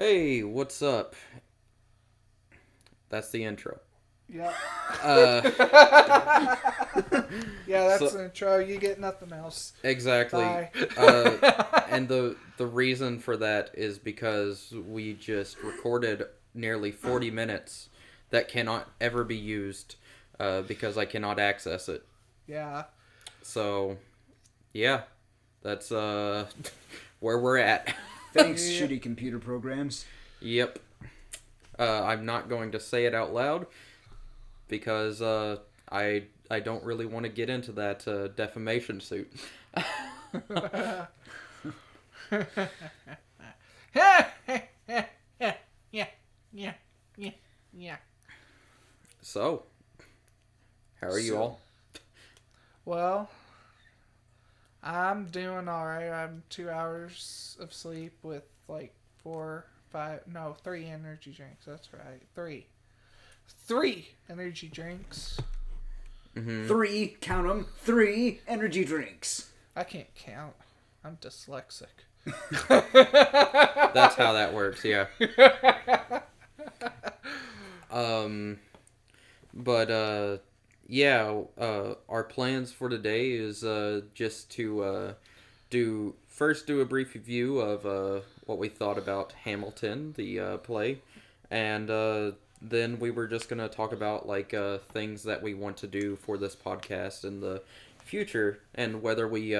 Hey, what's up? That's the intro. Yeah. Uh, Yeah, that's so the intro. You get nothing else. exactly. Bye. Uh, and the reason for that is because we just recorded nearly 40 minutes that cannot ever be used because I cannot access it. Yeah. So yeah, that's where we're at. Thanks, Yeah. shitty computer programs. Yep. I'm not going to say it out loud because I don't really want to get into that defamation suit. yeah. Yeah. Yeah. Yeah. Yeah. So, how are you all? Well, I'm doing alright. I'm 2 hours of sleep with like four, five, no, three energy drinks. That's right. Three energy drinks. Mm-hmm. Three, count 'em, three energy drinks. I can't count. I'm dyslexic. That's how that works, yeah. Um, but yeah, our plans for today is just to do a brief review of what we thought about Hamilton, the play, and then we were just gonna talk about like things that we want to do for this podcast in the future, and whether we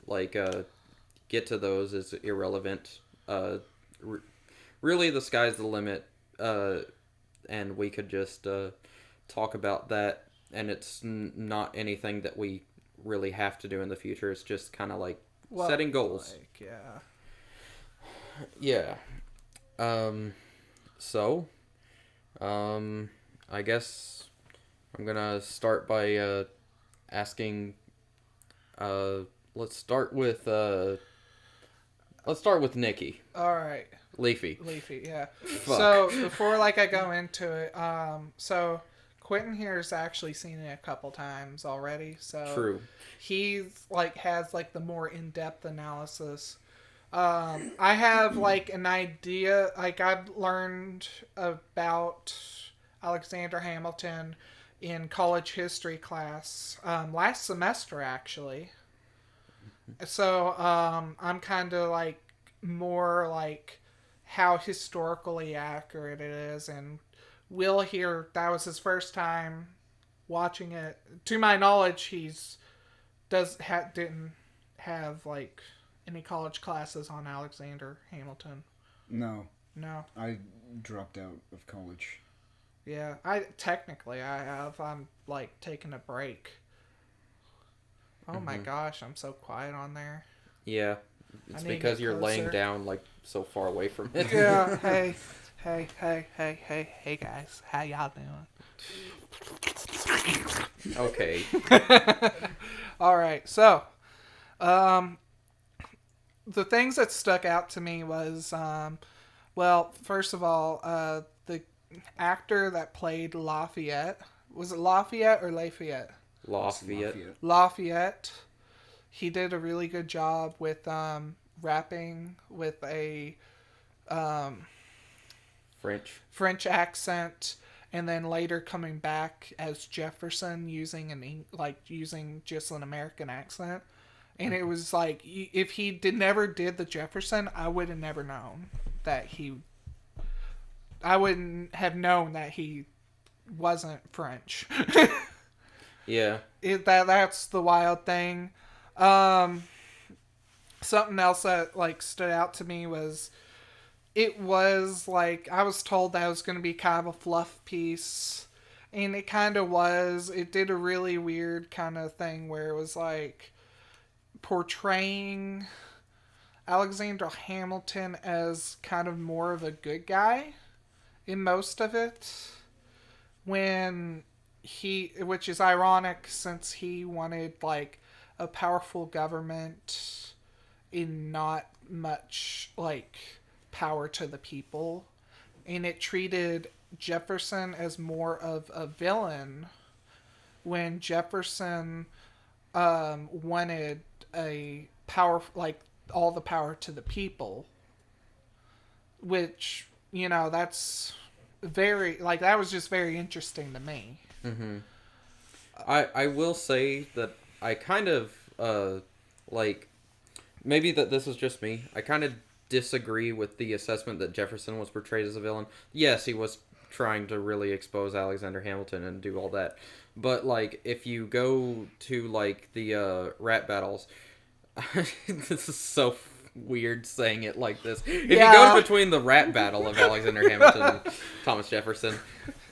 like get to those is irrelevant. R- Really, the sky's the limit, and we could just talk about that. And it's not anything that we really have to do in the future. It's just kind of like setting goals. Like, yeah. Yeah. Um. So, I guess I'm gonna start by asking. Let's start with Nikki. All right. Leafy. Leafy, yeah. Fuck. So before like I go into it, so Quentin here has actually seen it a couple times already. So True. he's like has like the more in depth analysis. I have like an idea. Like I've learned about Alexander Hamilton in college history class last semester actually. So I'm kind of like more like how historically accurate it is, and Will here, that was his first time watching it. To my knowledge, didn't have like any college classes on Alexander Hamilton. No, No. I dropped out of college. Yeah, I have. I'm like taking a break. Oh my gosh, I'm so quiet on there. Yeah. It's I need to because get you're laying closer. down like so far away from it. Yeah, hey guys, how y'all doing? Okay. All right, so um, the things that stuck out to me was well, first of all, the actor that played Lafayette, was it Lafayette or Lafayette? Lafayette. Lafayette. He did a really good job with rapping with a French accent, and then later coming back as Jefferson using just an American accent. And it was like if he never did the Jefferson, I would have never known that he. I wouldn't have known that he wasn't French. Yeah. That's the wild thing. Um, Something else that like stood out to me was it was like I was told that it was going to be kind of a fluff piece, and it kind of was. It did a really weird kind of thing where it was like portraying Alexander Hamilton as kind of more of a good guy in most of it, when which is ironic since he wanted like a powerful government in not much like power to the people, and it treated Jefferson as more of a villain when Jefferson wanted a power, like all the power to the people, which, you know, that's very, like, that was just very interesting to me. Mm-hmm. I will say that I kind of, like, maybe that this is just me. I kind of disagree with the assessment that Jefferson was portrayed as a villain. Yes, he was trying to really expose Alexander Hamilton and do all that. But, like, if you go to, like, the rap battles, this is so weird saying it like this. If you go between the rap battle of Alexander Hamilton and Thomas Jefferson,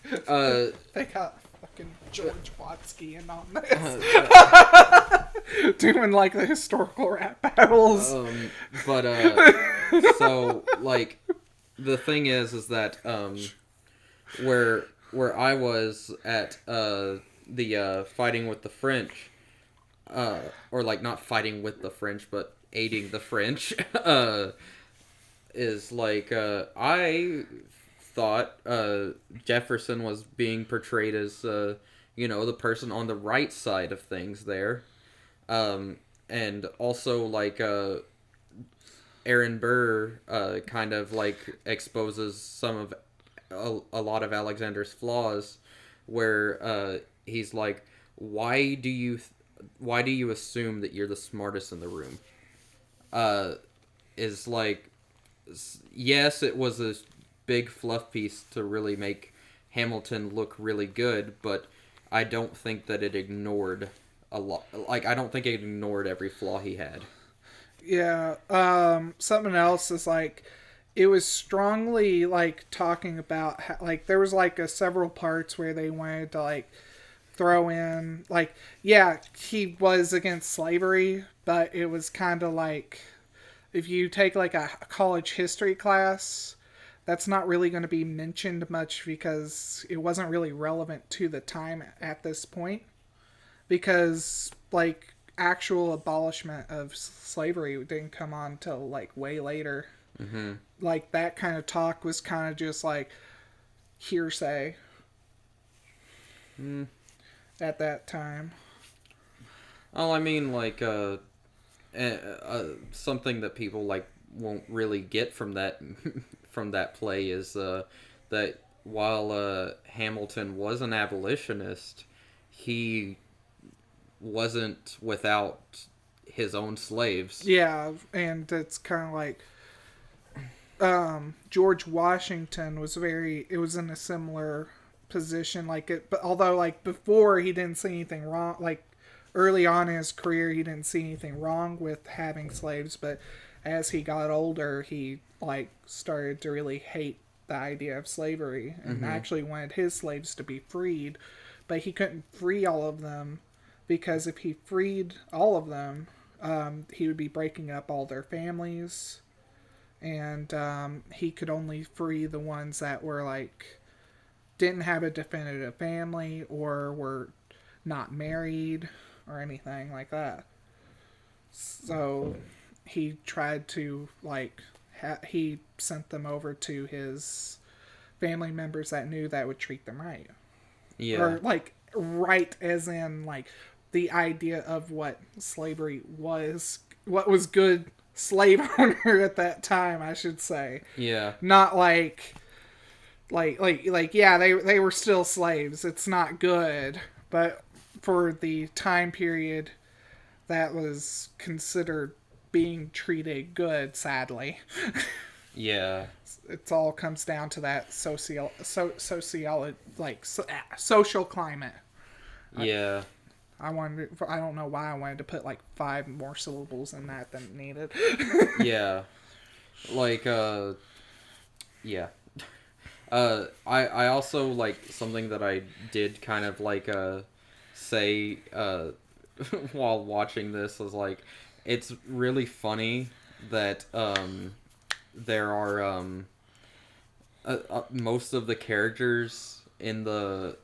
They got fucking George Watsky in on this. Doing, like, the historical rap battles. So, like, the thing is that, where I was at, the, fighting with the French, or, like, not fighting with the French, but aiding the French, is, like, I thought, Jefferson was being portrayed as, you know, the person on the right side of things there. And also, like, Aaron Burr, kind of, like, exposes some of, a lot of Alexander's flaws, where, he's like, why do you assume that you're the smartest in the room? Is like, yes, it was a big fluff piece to really make Hamilton look really good, but I don't think that it ignored a lot. Like, I don't think it ignored every flaw he had. Yeah. Something else is, like, it was strongly, like, talking about how, like, there was, like, several parts where they wanted to, like, throw in, like, yeah, he was against slavery, but it was kind of like, if you take, like, a college history class, that's not really going to be mentioned much because it wasn't really relevant to the time at this point. Because, like, actual abolishment of slavery didn't come on till, like, way later. Mm-hmm. Like, that kind of talk was kind of just, like, hearsay. At that time. Oh, I mean, like, something that people, like, won't really get from that from that play is that while Hamilton was an abolitionist, he wasn't without his own slaves. Yeah, and it's kind of like George Washington was in a similar position, like it, but although, like, before he didn't see anything wrong, like early on in his career he didn't see anything wrong with having slaves, but as he got older he, like, started to really hate the idea of slavery and actually wanted his slaves to be freed, but he couldn't free all of them because if he freed all of them, he would be breaking up all their families, and he could only free the ones that were, like, didn't have a definitive family or were not married or anything like that. So he tried to, like, he sent them over to his family members that knew that would treat them right. Yeah. Or, like, right as in, like, the idea of what slavery was, what was good slave owner at that time, I should say. Yeah. Not like yeah, they were still slaves. It's not good, but for the time period that was considered being treated good, sadly. Yeah. It all comes down to that social climate. Yeah. I don't know why I wanted to put, like, 5 more syllables in that than needed. Yeah. Like, yeah. I also, like, something that I did kind of, like, say, while watching this was, like, it's really funny that, there are, most of the characters in the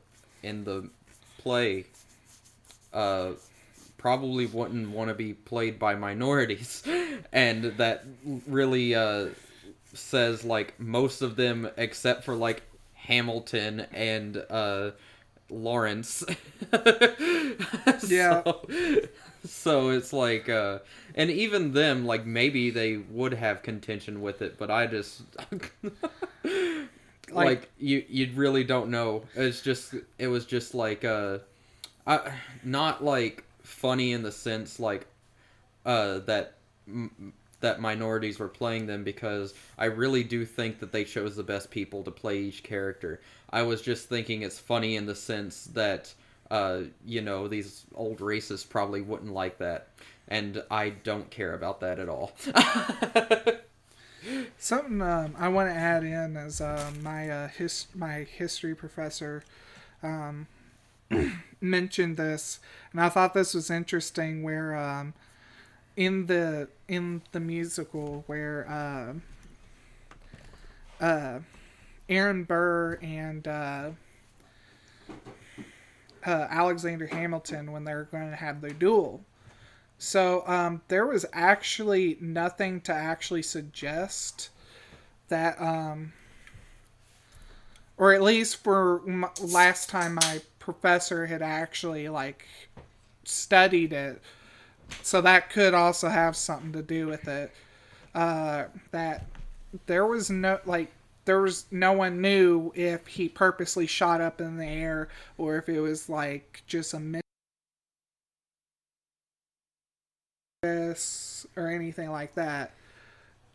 play, probably wouldn't want to be played by minorities, and that really, says, like, most of them except for, like, Hamilton and Lawrence. Yeah. So, So it's like, and even them, like maybe they would have contention with it, but I just like you really don't know. It was just like not like funny in the sense like that that minorities were playing them, because I really do think that they chose the best people to play each character. I was just thinking it's funny in the sense that these old racists probably wouldn't like that, and I don't care about that at all. Something I want to add in is my history professor mentioned this, and I thought this was interesting. Where in the musical where Aaron Burr and Alexander Hamilton, when they're going to have their duel. So there was actually nothing to actually suggest that, or at least for last time my professor had actually like studied it. So that could also have something to do with it. That there was no one knew if he purposely shot up in the air or if it was like just a miss or anything like that.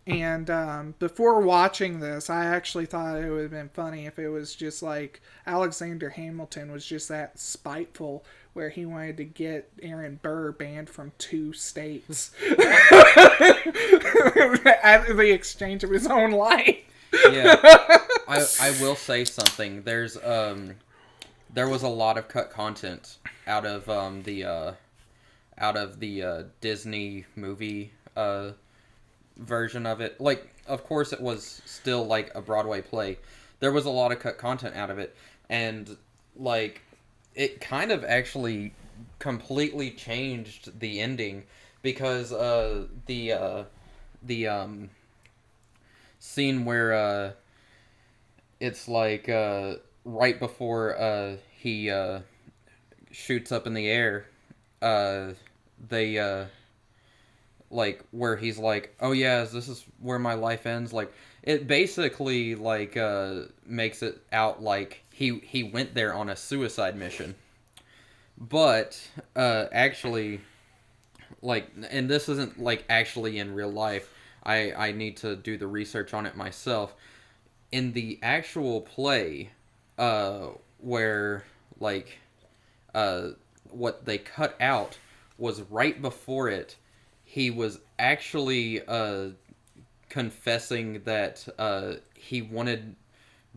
And before watching this, I actually thought it would have been funny if it was just like Alexander Hamilton was just that spiteful where he wanted to get Aaron Burr banned from 2 states at the exchange of his own life. Yeah, I will say something. There was a lot of cut content out of the Disney movie version of it. Like, of course, it was still like a Broadway play. There was a lot of cut content out of it, and like it kind of actually completely changed the ending, because the scene where it's like right before he shoots up in the air, they like where he's like, oh yeah, this is where my life ends. Like it basically like makes it out like he went there on a suicide mission, but actually, like, and this isn't like actually in real life. I need to do the research on it myself. In the actual play, where like what they cut out was right before it, he was actually confessing that he wanted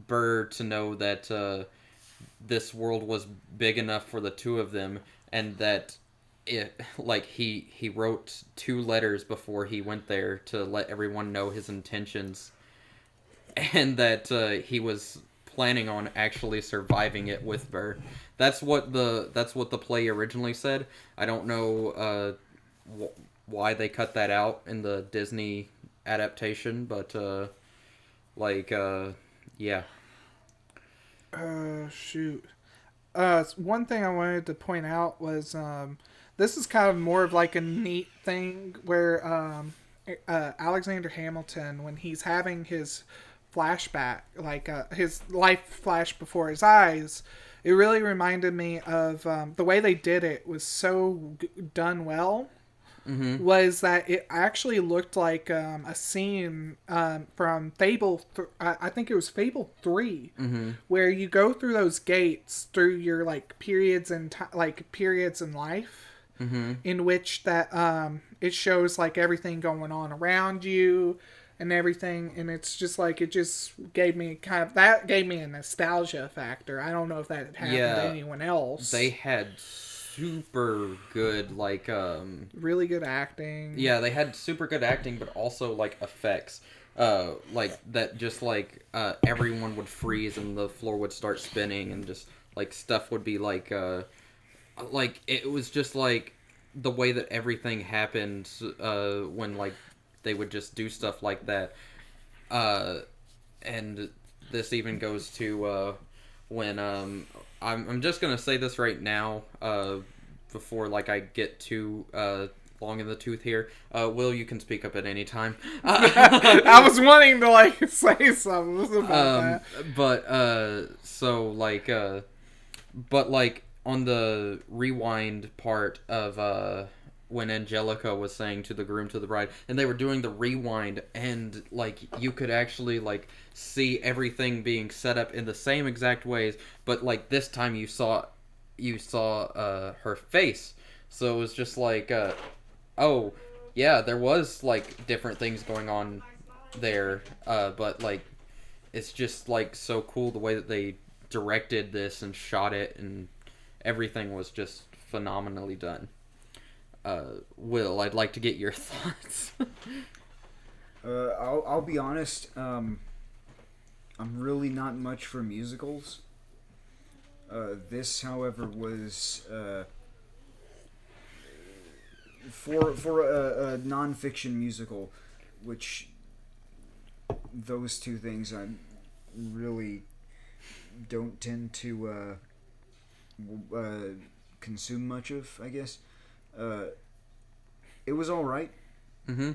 Burr to know that this world was big enough for the two of them, and that he wrote 2 letters before he went there to let everyone know his intentions, and that he was planning on actually surviving it with Burr. That's what the play originally said. I don't know why they cut that out in the Disney adaptation, but yeah. Shoot. One thing I wanted to point out was this is kind of more of like a neat thing where Alexander Hamilton, when he's having his flashback, like his life flash before his eyes, it really reminded me of the way they did it was so done well. Mm-hmm. Was that it actually looked like a scene from Fable. I think it was Fable 3, Mm-hmm. where you go through those gates through your like periods in life, Mm-hmm. in which that it shows like everything going on around you and everything, and it's just like it just gave me a nostalgia factor. I don't know if that had happened to anyone else. They had super good really good acting. Yeah, they had super good acting, but also like effects. Like that, just like everyone would freeze and the floor would start spinning, and just like stuff would be like it was just like the way that everything happened when like they would just do stuff like that. And this even goes to when I'm just gonna say this right now, before like I get too long in the tooth here. Will, you can speak up at any time. I was wanting to like say something about that. But like on the rewind part of when Angelica was saying to the groom to the bride, and they were doing the rewind, and like you could actually like see everything being set up in the same exact ways, but like this time you saw her face, so it was just like oh yeah, there was like different things going on there, but like it's just like so cool the way that they directed this and shot it, and everything was just phenomenally done. Will, I'd like to get your thoughts. I'll be honest. I'm really not much for musicals. This, however, was for a non-fiction musical, which those two things I really don't tend to consume much of, I guess. It was all right. Mm-hmm.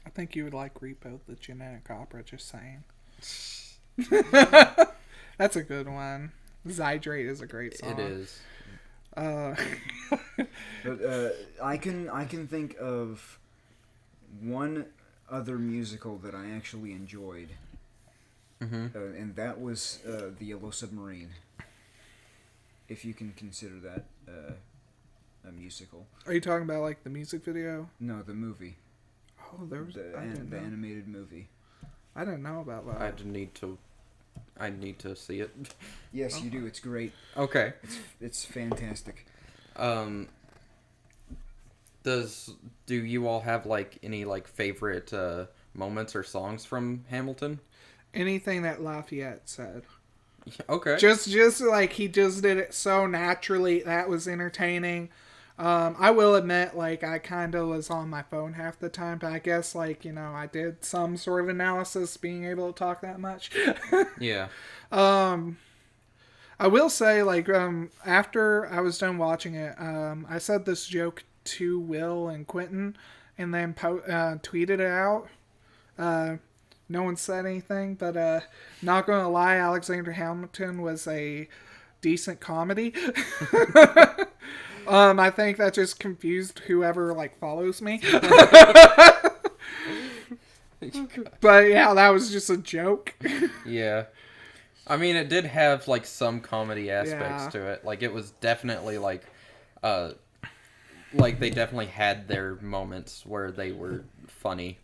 I think you would like Repo the Genetic Opera, just saying. That's a good one. Zydrate is a great song. It is. But I can think of one other musical that I actually enjoyed, and that was The Yellow Submarine. If you can consider that a musical. Are you talking about like the music video? No, the movie. Oh, there was The animated movie. I didn't know about that. I need to see it. Yes, you do. It's great. Okay. It's fantastic. Do you all have like any like favorite moments or songs from Hamilton? Anything that Lafayette said. Okay. Just like he just did it so naturally. That was entertaining. I will admit, like, I kind of was on my phone half the time, but I guess, like, you know, I did some sort of analysis being able to talk that much. Yeah. I will say, like, after I was done watching it, I said this joke to Will and Quentin, and then tweeted it out. No one said anything, but not gonna lie, Alexander Hamilton was a decent comedy. I think that just confused whoever like follows me. But yeah, that was just a joke. Yeah. I mean, it did have like some comedy aspects to it. Like it was definitely like they definitely had their moments where they were funny.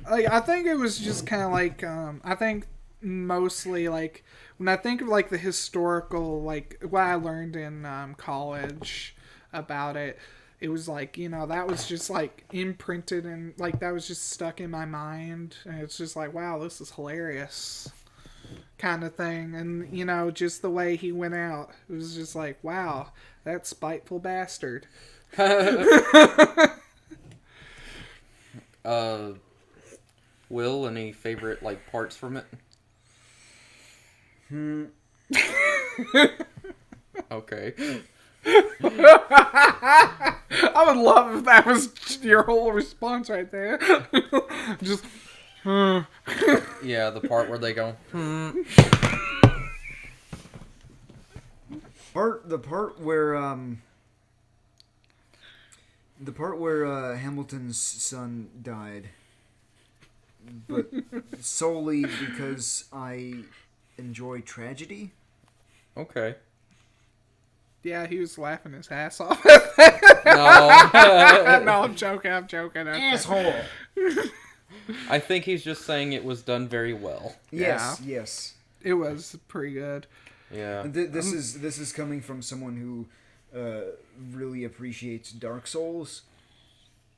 Like I think it was just kind of like I think mostly like when I think of like the historical like what I learned in college about it, it was like, you know, that was just like imprinted and like that was just stuck in my mind, and it's just like, wow, this is hilarious kind of thing. And you know, just the way he went out, it was just like, wow, that spiteful bastard. Will, any favorite like parts from it? Okay. I would love if that was your whole response right there. Just Yeah, the part where they go The part where Hamilton's son died, but solely because I enjoy tragedy. Okay. yeah, he was laughing his ass off. No. No, I'm joking. Okay. Asshole. I think he's just saying it was done very well. Yes. It was pretty good. Yeah. This is coming from someone who really appreciates Dark Souls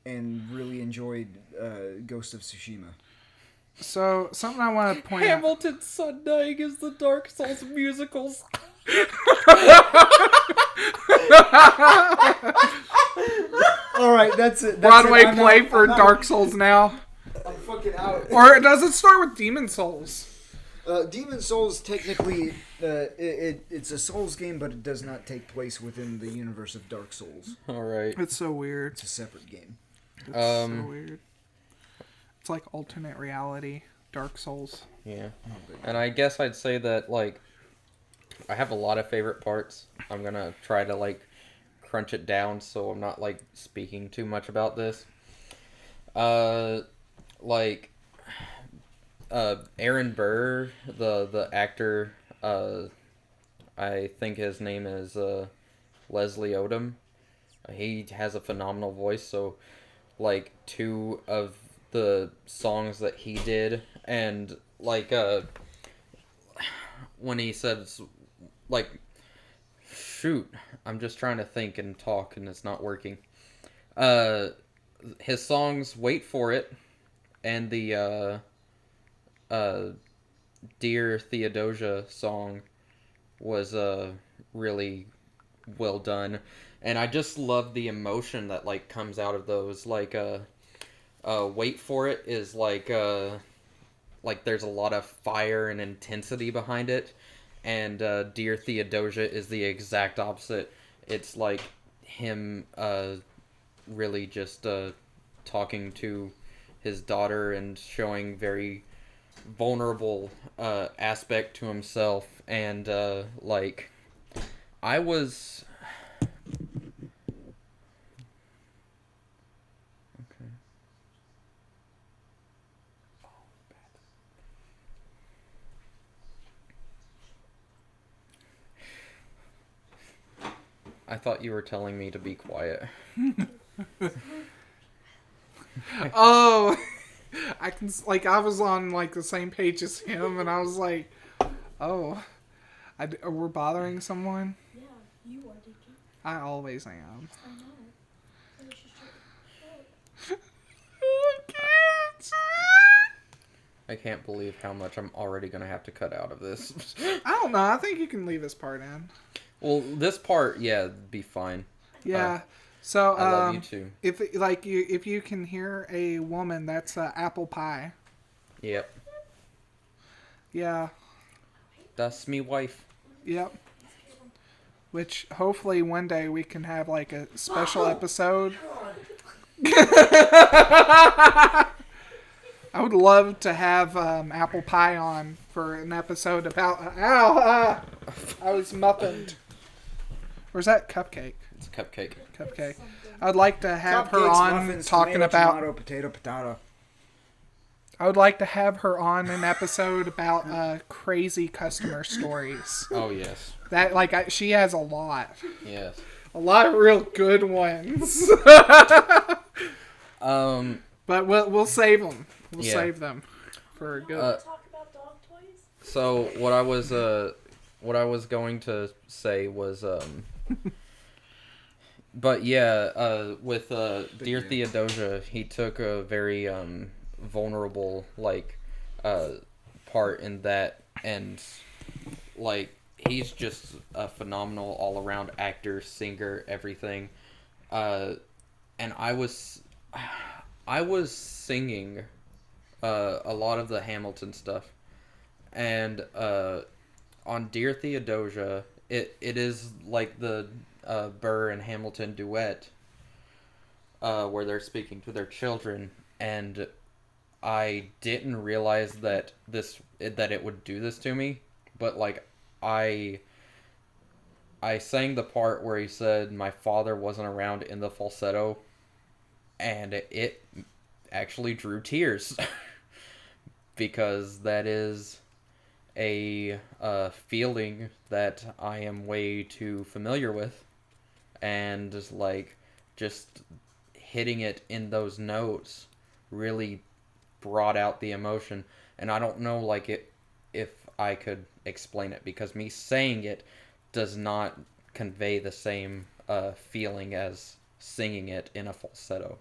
and really enjoyed Ghost of Tsushima. So, something I want to point out. Hamilton's son dying is the Dark Souls musicals. All right, that's it. Broadway play for Dark Souls now. I'm fucking out. Or does it start with Demon Souls? Demon Souls technically, it's a Souls game, but it does not take place within the universe of Dark Souls. All right. It's so weird. It's a separate game. It's so weird. It's like alternate reality, Dark Souls. Yeah. And I guess I'd say that, like, I have a lot of favorite parts. I'm going to try to, like, crunch it down so I'm not, like, speaking too much about this. Like, Aaron Burr, the actor, I think his name is Leslie Odom. He has a phenomenal voice, so, like, 2 of the songs that he did, and, like, when he says, like, shoot, I'm just trying to think and talk, and it's not working. His songs, Wait For It, and the, Dear Theodosia song was, really well done. And I just love the emotion that, like, comes out of those. Like, Wait For It is, like, there's a lot of fire and intensity behind it. And, Dear Theodosia is the exact opposite. It's, like, him, really just, talking to his daughter and showing very vulnerable, aspect to himself. And, like, I was... Okay. I thought you were telling me to be quiet. Oh, I was on, like, the same page as him, and I was like, oh, we're bothering someone? Yeah, you are, Dickie. I always am. I know. So you should shut I can't. I can't believe how much I'm already going to have to cut out of this. I don't know. I think you can leave this part in. Well, this part, yeah, be fine. Yeah. So, I love you too. If you can hear a woman, that's apple pie. Yep. Yeah. That's me wife. Yep. Which hopefully one day we can have, like, a special episode. I would love to have apple pie on for an episode about. Ow! I was muffined. Or is that cupcake? It's a cupcake. Cupcake. I'd like to have her Cupcakes, on muffins, talking tomato, about. tomato, potato, potato. I would like to have her on an episode about crazy customer stories. Oh, yes. That she has a lot. Yes. A lot of real good ones. But we'll save them. We'll save them for a good. talk about dog toys? So what I was going to say was but yeah, with Dear Theodosia, he took a very vulnerable part in that, and like he's just a phenomenal all around actor, singer, everything. And I was singing a lot of the Hamilton stuff, and on Dear Theodosia, it is like the Burr and Hamilton duet, where they're speaking to their children, and I didn't realize that it would do this to me, but like I sang the part where he said my father wasn't around in the falsetto, and it actually drew tears because that is a feeling that I am way too familiar with, and just hitting it in those notes really brought out the emotion. And I don't know if I could explain it, because me saying it does not convey the same feeling as singing it in a falsetto.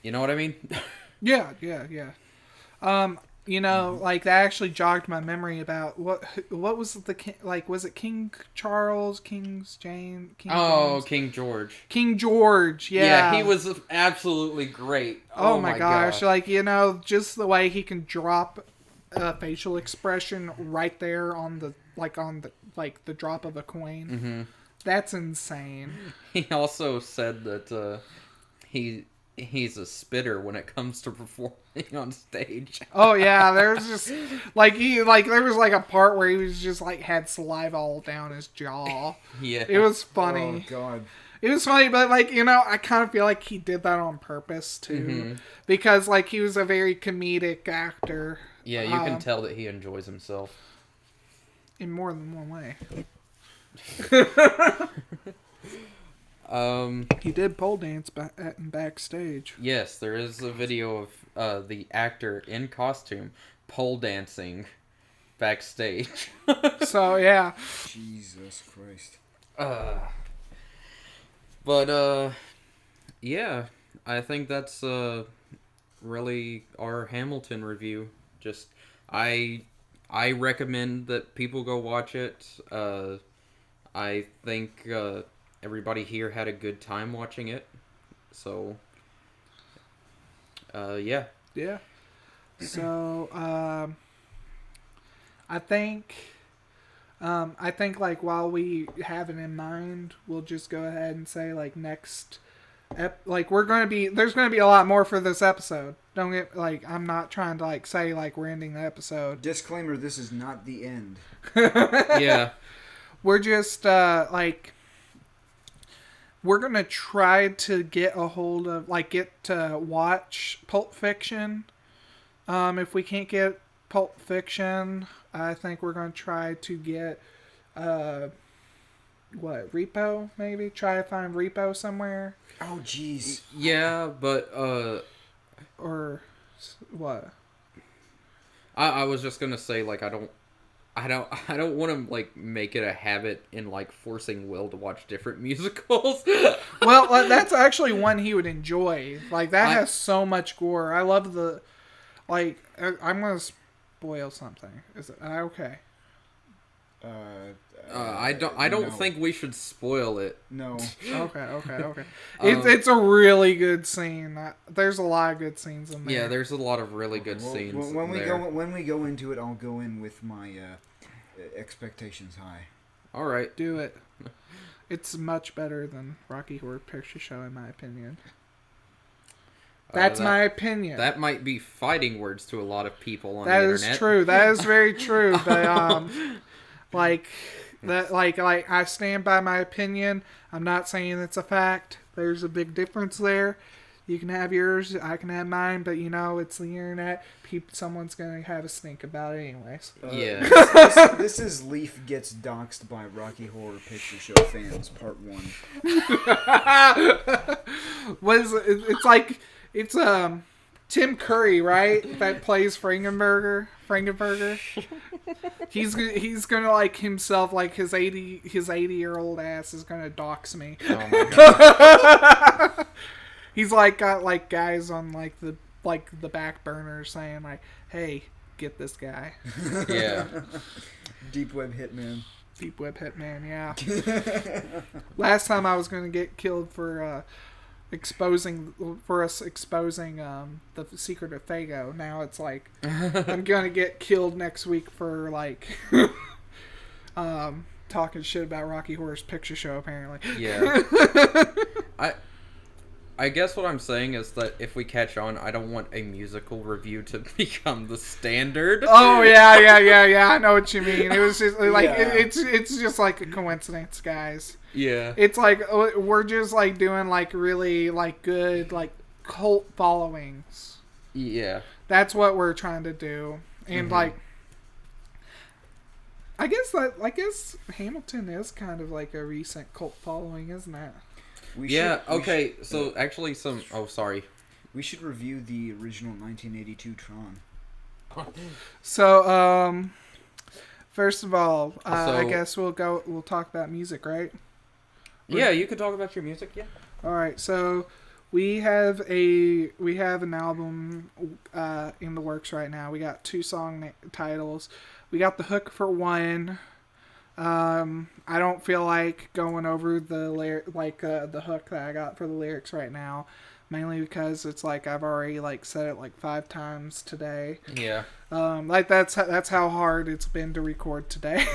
You know what I mean? Yeah. You know, like that actually jogged my memory about what was the like, was it King Charles, King James? King George. King George, yeah. He was absolutely great. Oh my gosh, like, you know, just the way he can drop a facial expression right there on the the drop of a coin. Mm-hmm. That's insane. He also said that he's a spitter when it comes to performing on stage. Oh yeah, there's just there was like a part where he was just like had saliva all down his jaw. Yeah. It was funny. Oh God. It was funny, but like, you know, I kind of feel like he did that on purpose too, because like he was a very comedic actor. Yeah, you can tell that he enjoys himself in more than one way. He did pole dance backstage. Yes, there is a video of the actor in costume pole dancing backstage. So yeah. Jesus Christ. But yeah, I think that's really our Hamilton review. Just I recommend that people go watch it. I think everybody here had a good time watching it. So yeah. Yeah. So I think like while we have it in mind, we'll just go ahead and say like next there's gonna be a lot more for this episode. Don't get like, I'm not trying to like say like we're ending the episode. Disclaimer: this is not the end. Yeah. We're just we're gonna try to get a hold of get to watch Pulp Fiction. If we can't get Pulp Fiction, I think we're gonna try to get Repo, maybe try to find Repo somewhere. Oh jeez. Yeah, but or what? I was just gonna say like I don't want to like make it a habit in like forcing Will to watch different musicals. Well, that's actually one he would enjoy. Like that has so much gore. I love the I'm gonna spoil something. Is it okay? I don't think we should spoil it. No. Okay. It's a really good scene. There's a lot of good scenes in there. Yeah, there's a lot of really good scenes. When we go into it, I'll go in with my expectations high. All right, do it. It's much better than Rocky Horror Picture Show, in my opinion. That's my opinion. That might be fighting words to a lot of people on the internet. That is true. That is very true. But I stand by my opinion. I'm not saying it's a fact. There's a big difference there. You can have yours, I can have mine, but you know, it's the internet. Someone's going to have a stink about it anyways. Yeah. This is Leaf Gets Doxxed by Rocky Horror Picture Show fans, part 1. It's Tim Curry, right? That plays Frankenberger. He's gonna like himself, like his 80-year-old ass is gonna dox me. Oh my god. He's like got like guys on like the back burner saying like, "Hey, get this guy." Yeah. Deep Web Hitman. Yeah. Last time I was gonna get killed for exposing the secret of Fago. Now it's like I'm gonna get killed next week for like talking shit about Rocky Horror Picture Show. Apparently, yeah. I guess what I'm saying is that if we catch on, I don't want a musical review to become the standard. Oh yeah. I know what you mean. It was just like it's just like a coincidence, guys. Yeah. It's like we're just like doing like really like good like cult followings. Yeah. That's what we're trying to do. And like I guess Hamilton is kind of like a recent cult following, isn't it? Actually sorry. We should review the original 1982 Tron. So first of all, I guess we'll talk about music, right? Yeah, you can talk about your music, yeah. All right, so We have an album in the works right now. We got 2 titles. We got the hook for one. I don't feel like going over the hook that I got for the lyrics right now, mainly because it's like I've already like said it like 5 times today. Yeah. Like that's how hard it's been to record today.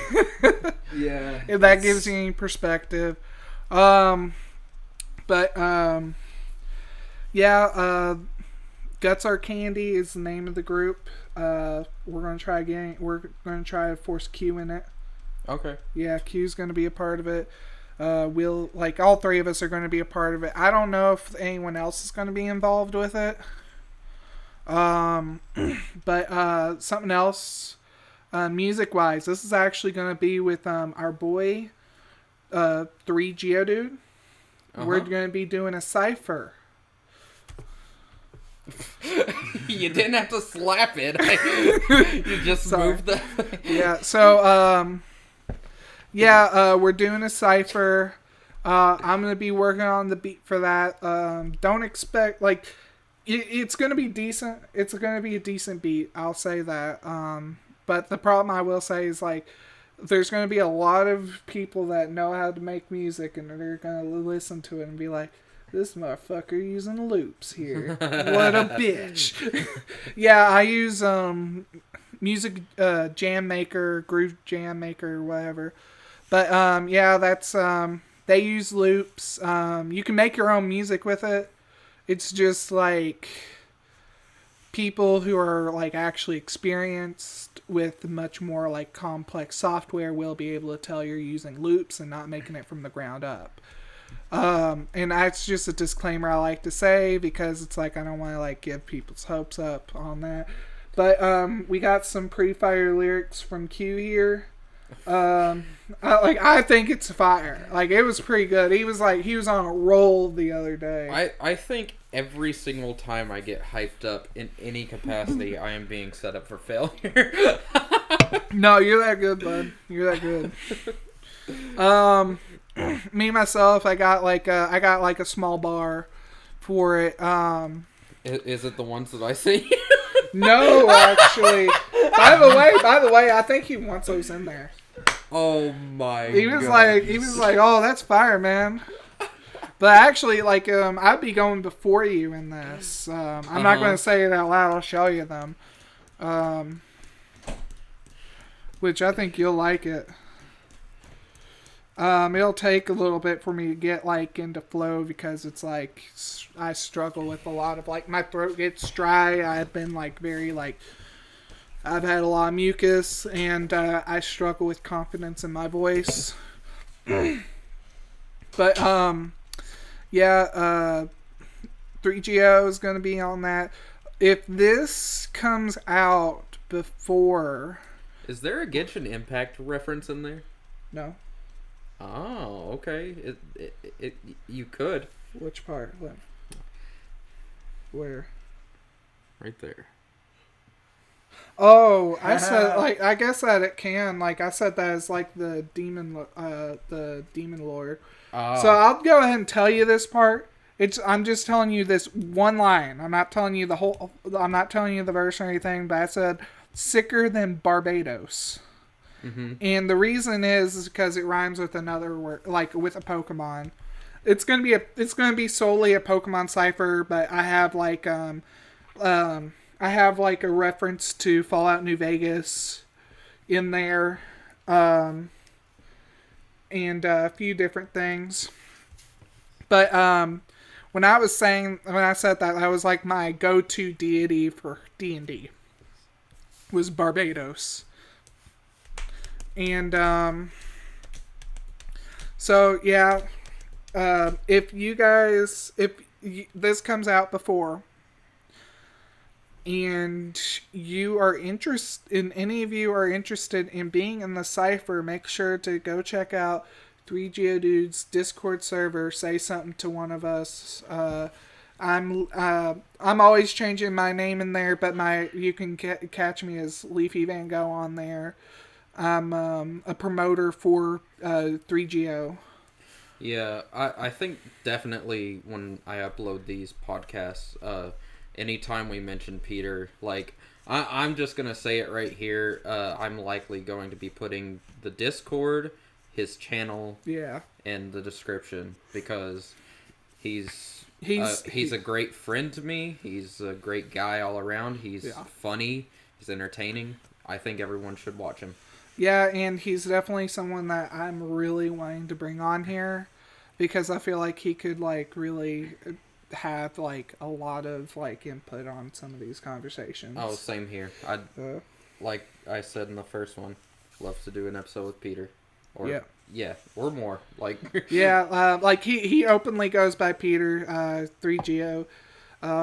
Yeah. If that gives you any perspective. Yeah, Guts Are Candy is the name of the group. We're gonna try to force Q in it. Okay. Yeah, Q's gonna be a part of it. We'll like all 3 of us are gonna be a part of it. I don't know if anyone else is gonna be involved with it. But something else, music wise, this is actually gonna be with our boy, 3 Geodude. We're gonna be doing a cipher. You didn't have to slap it. You just moved the. Yeah. So we're doing a cipher. I'm gonna be working on the beat for that. Don't expect like it's gonna be decent. It's gonna be a decent beat. I'll say that. But the problem I will say is like there's gonna be a lot of people that know how to make music and they're gonna listen to it and be like, this motherfucker using loops here. What a bitch. Yeah, I use music jam maker, groove jam maker, whatever. But yeah, that's they use loops. You can make your own music with it. It's just like people who are like actually experienced with much more like complex software will be able to tell you're using loops and not making it from the ground up. And that's just a disclaimer I like to say because it's like I don't want to like give people's hopes up on that. But we got some pretty fire lyrics from Q here. I think it's fire. Like it was pretty good. He was on a roll the other day. I think every single time I get hyped up in any capacity, I am being set up for failure. No, you're that good, bud. You're that good. Me myself, I got like a small bar for it. Is it the ones that I see? No, actually. By the way, I think he wants those in there. Oh my! He was like, oh, that's fire, man. But actually, like, I'd be going before you in this. I'm not going to say it out loud. I'll show you them. Which I think you'll like it. It'll take a little bit for me to get like into flow because it's like I struggle with a lot of like my throat gets dry. I've been like very like I've had a lot of mucus and I struggle with confidence in my voice. But yeah, 3GO is gonna be on that. If this comes out before, is there a Genshin Impact reference in there? No. Oh, okay. It you could. Which part? Where? Right there. Oh, I said like I guess that it can. Like I said that as like the demon lord. So I'll go ahead and tell you this part. I'm just telling you this one line. I'm not telling you the whole. I'm not telling you the verse or anything. But I said sicker than Barbados. Mm-hmm. And the reason is because it rhymes with another word, like with a Pokemon. It's gonna be solely a Pokemon cipher, but I have like a reference to Fallout New Vegas in there, and a few different things. But when I said that was like my go-to deity for D&D was Barbados. And, so, yeah, if this comes out before, and you are any of you are interested in being in the cipher, make sure to go check out 3 Geodude's Discord server, say something to one of us. I'm always changing my name in there, but you can catch me as Leafy Van Gogh on there. I'm a promoter for 3GO. Yeah, I think definitely when I upload these podcasts, anytime we mention Peter, like, I'm just going to say it right here. I'm likely going to be putting the Discord, his channel, Yeah. in the description because he's He's a great friend to me. He's a great guy all around. He's Yeah. funny. He's entertaining. I think everyone should watch him. Yeah, and he's definitely someone that I'm really wanting to bring on here because I feel like he could like really have like a lot of like input on some of these conversations. Oh, same here. I'd Uh, like I said in the first one, love to do an episode with Peter. Or Yeah. or more. Like yeah, like he openly goes by Peter 3GO.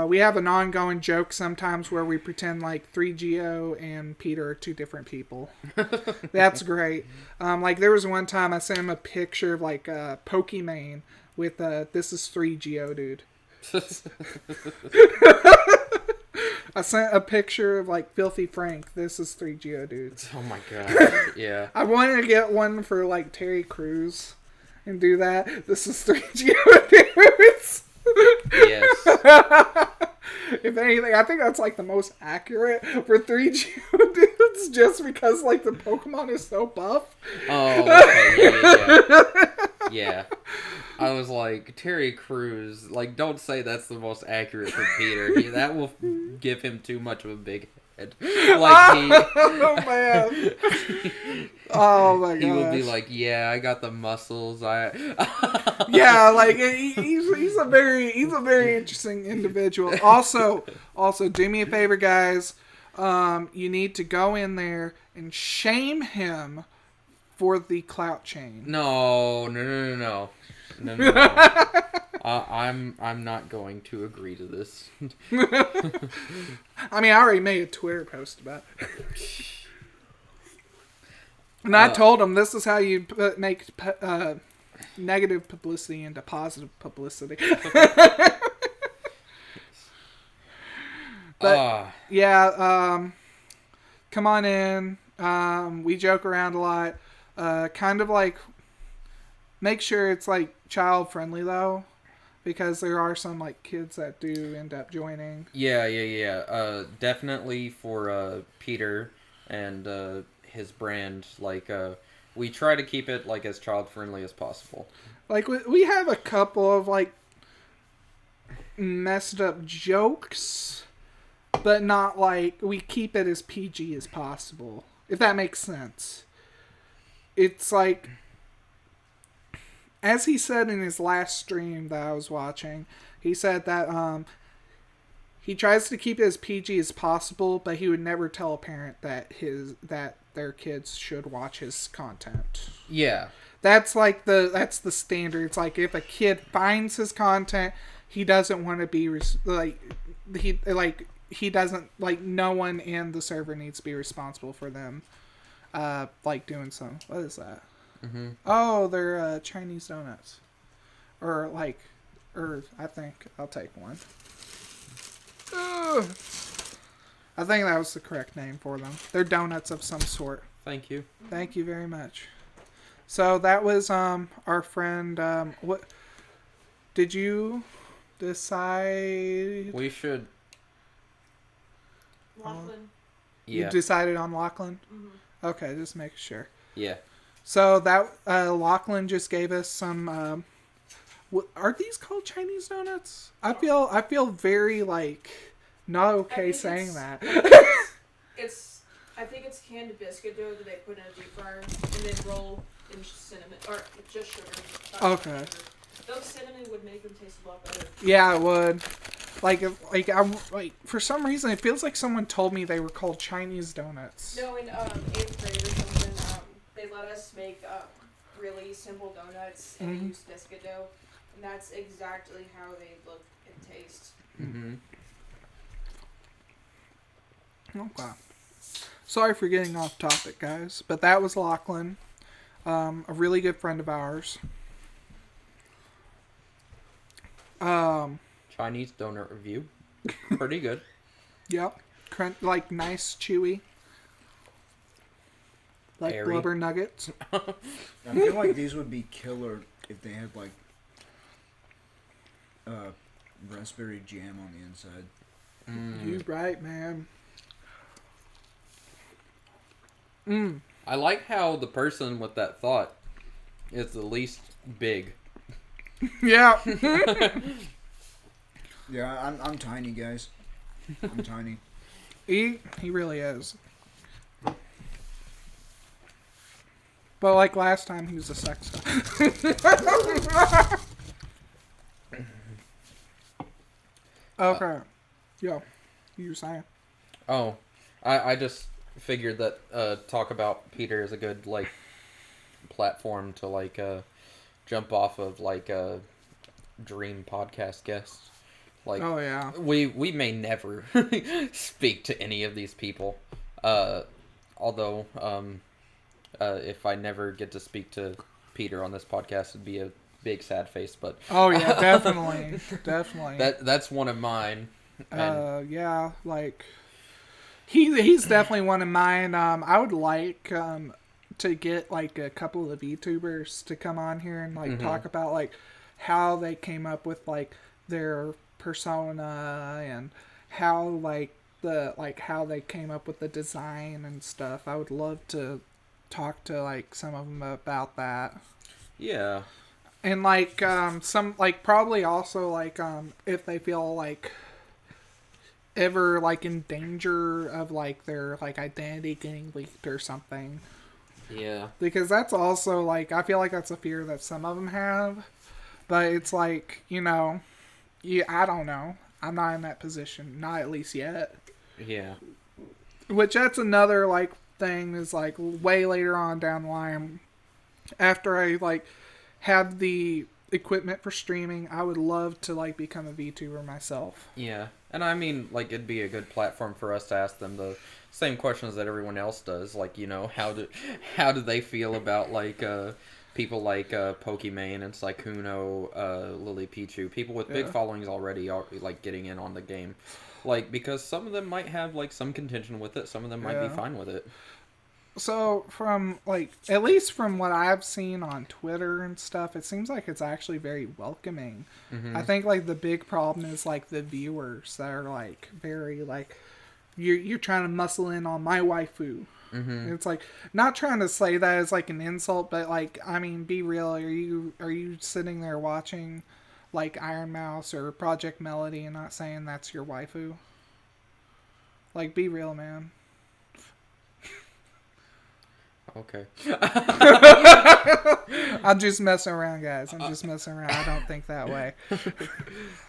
We have an ongoing joke sometimes where we pretend like 3GO and Peter are two different people. That's great. Like there was one time I sent him a picture of like Pokimane with this is 3GO, dude. I sent a picture of like Filthy Frank. This is 3GO, dude. oh my god. Yeah. I wanted to get one for like Terry Crews and do that. This is 3GO, dudes. Yes. If anything, I think that's like the most accurate for 3GO dudes just because like the Pokemon is so buff. Oh, okay. Yeah. I was like, Terry Crews, like, don't say that's the most accurate for Peter. That will give him too much of a big head. Like, Oh man. Oh my god. he will be like, yeah, I got the muscles. Yeah, like he's a very interesting individual. Also, do me a favor, guys. You need to go in there and shame him for the clout chain. No. I'm not going to agree to this. I mean, I already made a Twitter post about it. And I told him this is how you make negative publicity into positive publicity. But yeah, come on in. We joke around a lot. Kind of like make sure it's like child friendly though, because there are some like kids that do end up joining. Yeah. Definitely for Peter and his brand, like we try to keep it like as child friendly as possible. Like we have a couple of like messed up jokes, but not like we keep it as PG as possible. If that makes sense. It's like, as he said in his last stream that I was watching, he said that he tries to keep it as PG as possible, but he would never tell a parent that their kids should watch his content. Yeah. That's like that's the standard. It's like if a kid finds his content, he doesn't want to be he doesn't like no one in the server needs to be responsible for them. Like doing some. What is that? Mm-hmm. Oh, they're Chinese donuts, or I think I'll take one. Ugh. I think that was the correct name for them. They're donuts of some sort. Thank you. Thank you very much. So that was our friend. What did you decide? We should. Lachlan. Yeah. You decided on Lachlan. Mm-hmm. Okay, just make sure. Yeah. So that Lachlan just gave us some. Are these called Chinese donuts? I feel very like not okay saying that. I think it's canned biscuit dough that they put in a deep fryer and then roll in cinnamon or just sugar. Okay. Sugar. Though cinnamon would make them taste a lot better. Yeah, it would. Like for some reason it feels like someone told me they were called Chinese donuts. No, in 8th grade or something, they let us make really simple donuts and they used biscuit dough, and that's exactly how they look and taste. Mm-hmm. Okay. Sorry for getting off topic, guys, but that was Lachlan, a really good friend of ours. Chinese donut review. Pretty good. Yep. Like nice, chewy. Like Airy. blubber nuggets. I feel like these would be killer if they had like raspberry jam on the inside. You right, man. I like how the person with that thought is the least big. Yeah. Yeah, I'm tiny, guys. I'm tiny. He really is. But like last time, he was a sex guy. Okay. Yo, you were saying? Oh, I just figured that talk about Peter is a good like platform to like jump off of like dream podcast guests. Like, Oh yeah. we may never speak to any of these people. Although if I never get to speak to Peter on this podcast, it'd be a big sad face. But Oh yeah, definitely, definitely. that's one of mine. And Yeah, like he's definitely one of mine. I would like to get like a couple of VTubers to come on here and like talk about like how they came up with like their persona and how like how they came up with the design and stuff. I would love to talk to like some of them about that. yeah, And like some like probably also like if they feel like ever like in danger of like their like identity getting leaked or something, yeah, because that's also like I feel like that's a fear that some of them have, but it's like, you know, I don't know, I'm not in that position, not at least yet. yeah. Which that's another like thing is like way later on down the line, after I like have the equipment for streaming, I would love to like become a VTuber myself. Yeah, and I mean, like, it'd be a good platform for us to ask them the same questions that everyone else does. Like, you know, how do they feel about like people like Pokimane and Sykkuno, Lily Pichu, people with big followings already are like getting in on the game. Like, because some of them might have like some contention with it, some of them might be fine with it. So from like at least from what I've seen on Twitter and stuff, it seems like it's actually very welcoming. I think like the big problem is like the viewers that are like very like you're trying to muscle in on my waifu. It's like not trying to say that as like an insult, but like I mean, be real. Are you sitting there watching like Iron Mouse or Project Melody and not saying that's your waifu? Like, be real, man. Okay. I'm just messing around, guys. I'm just messing around. I don't think that way.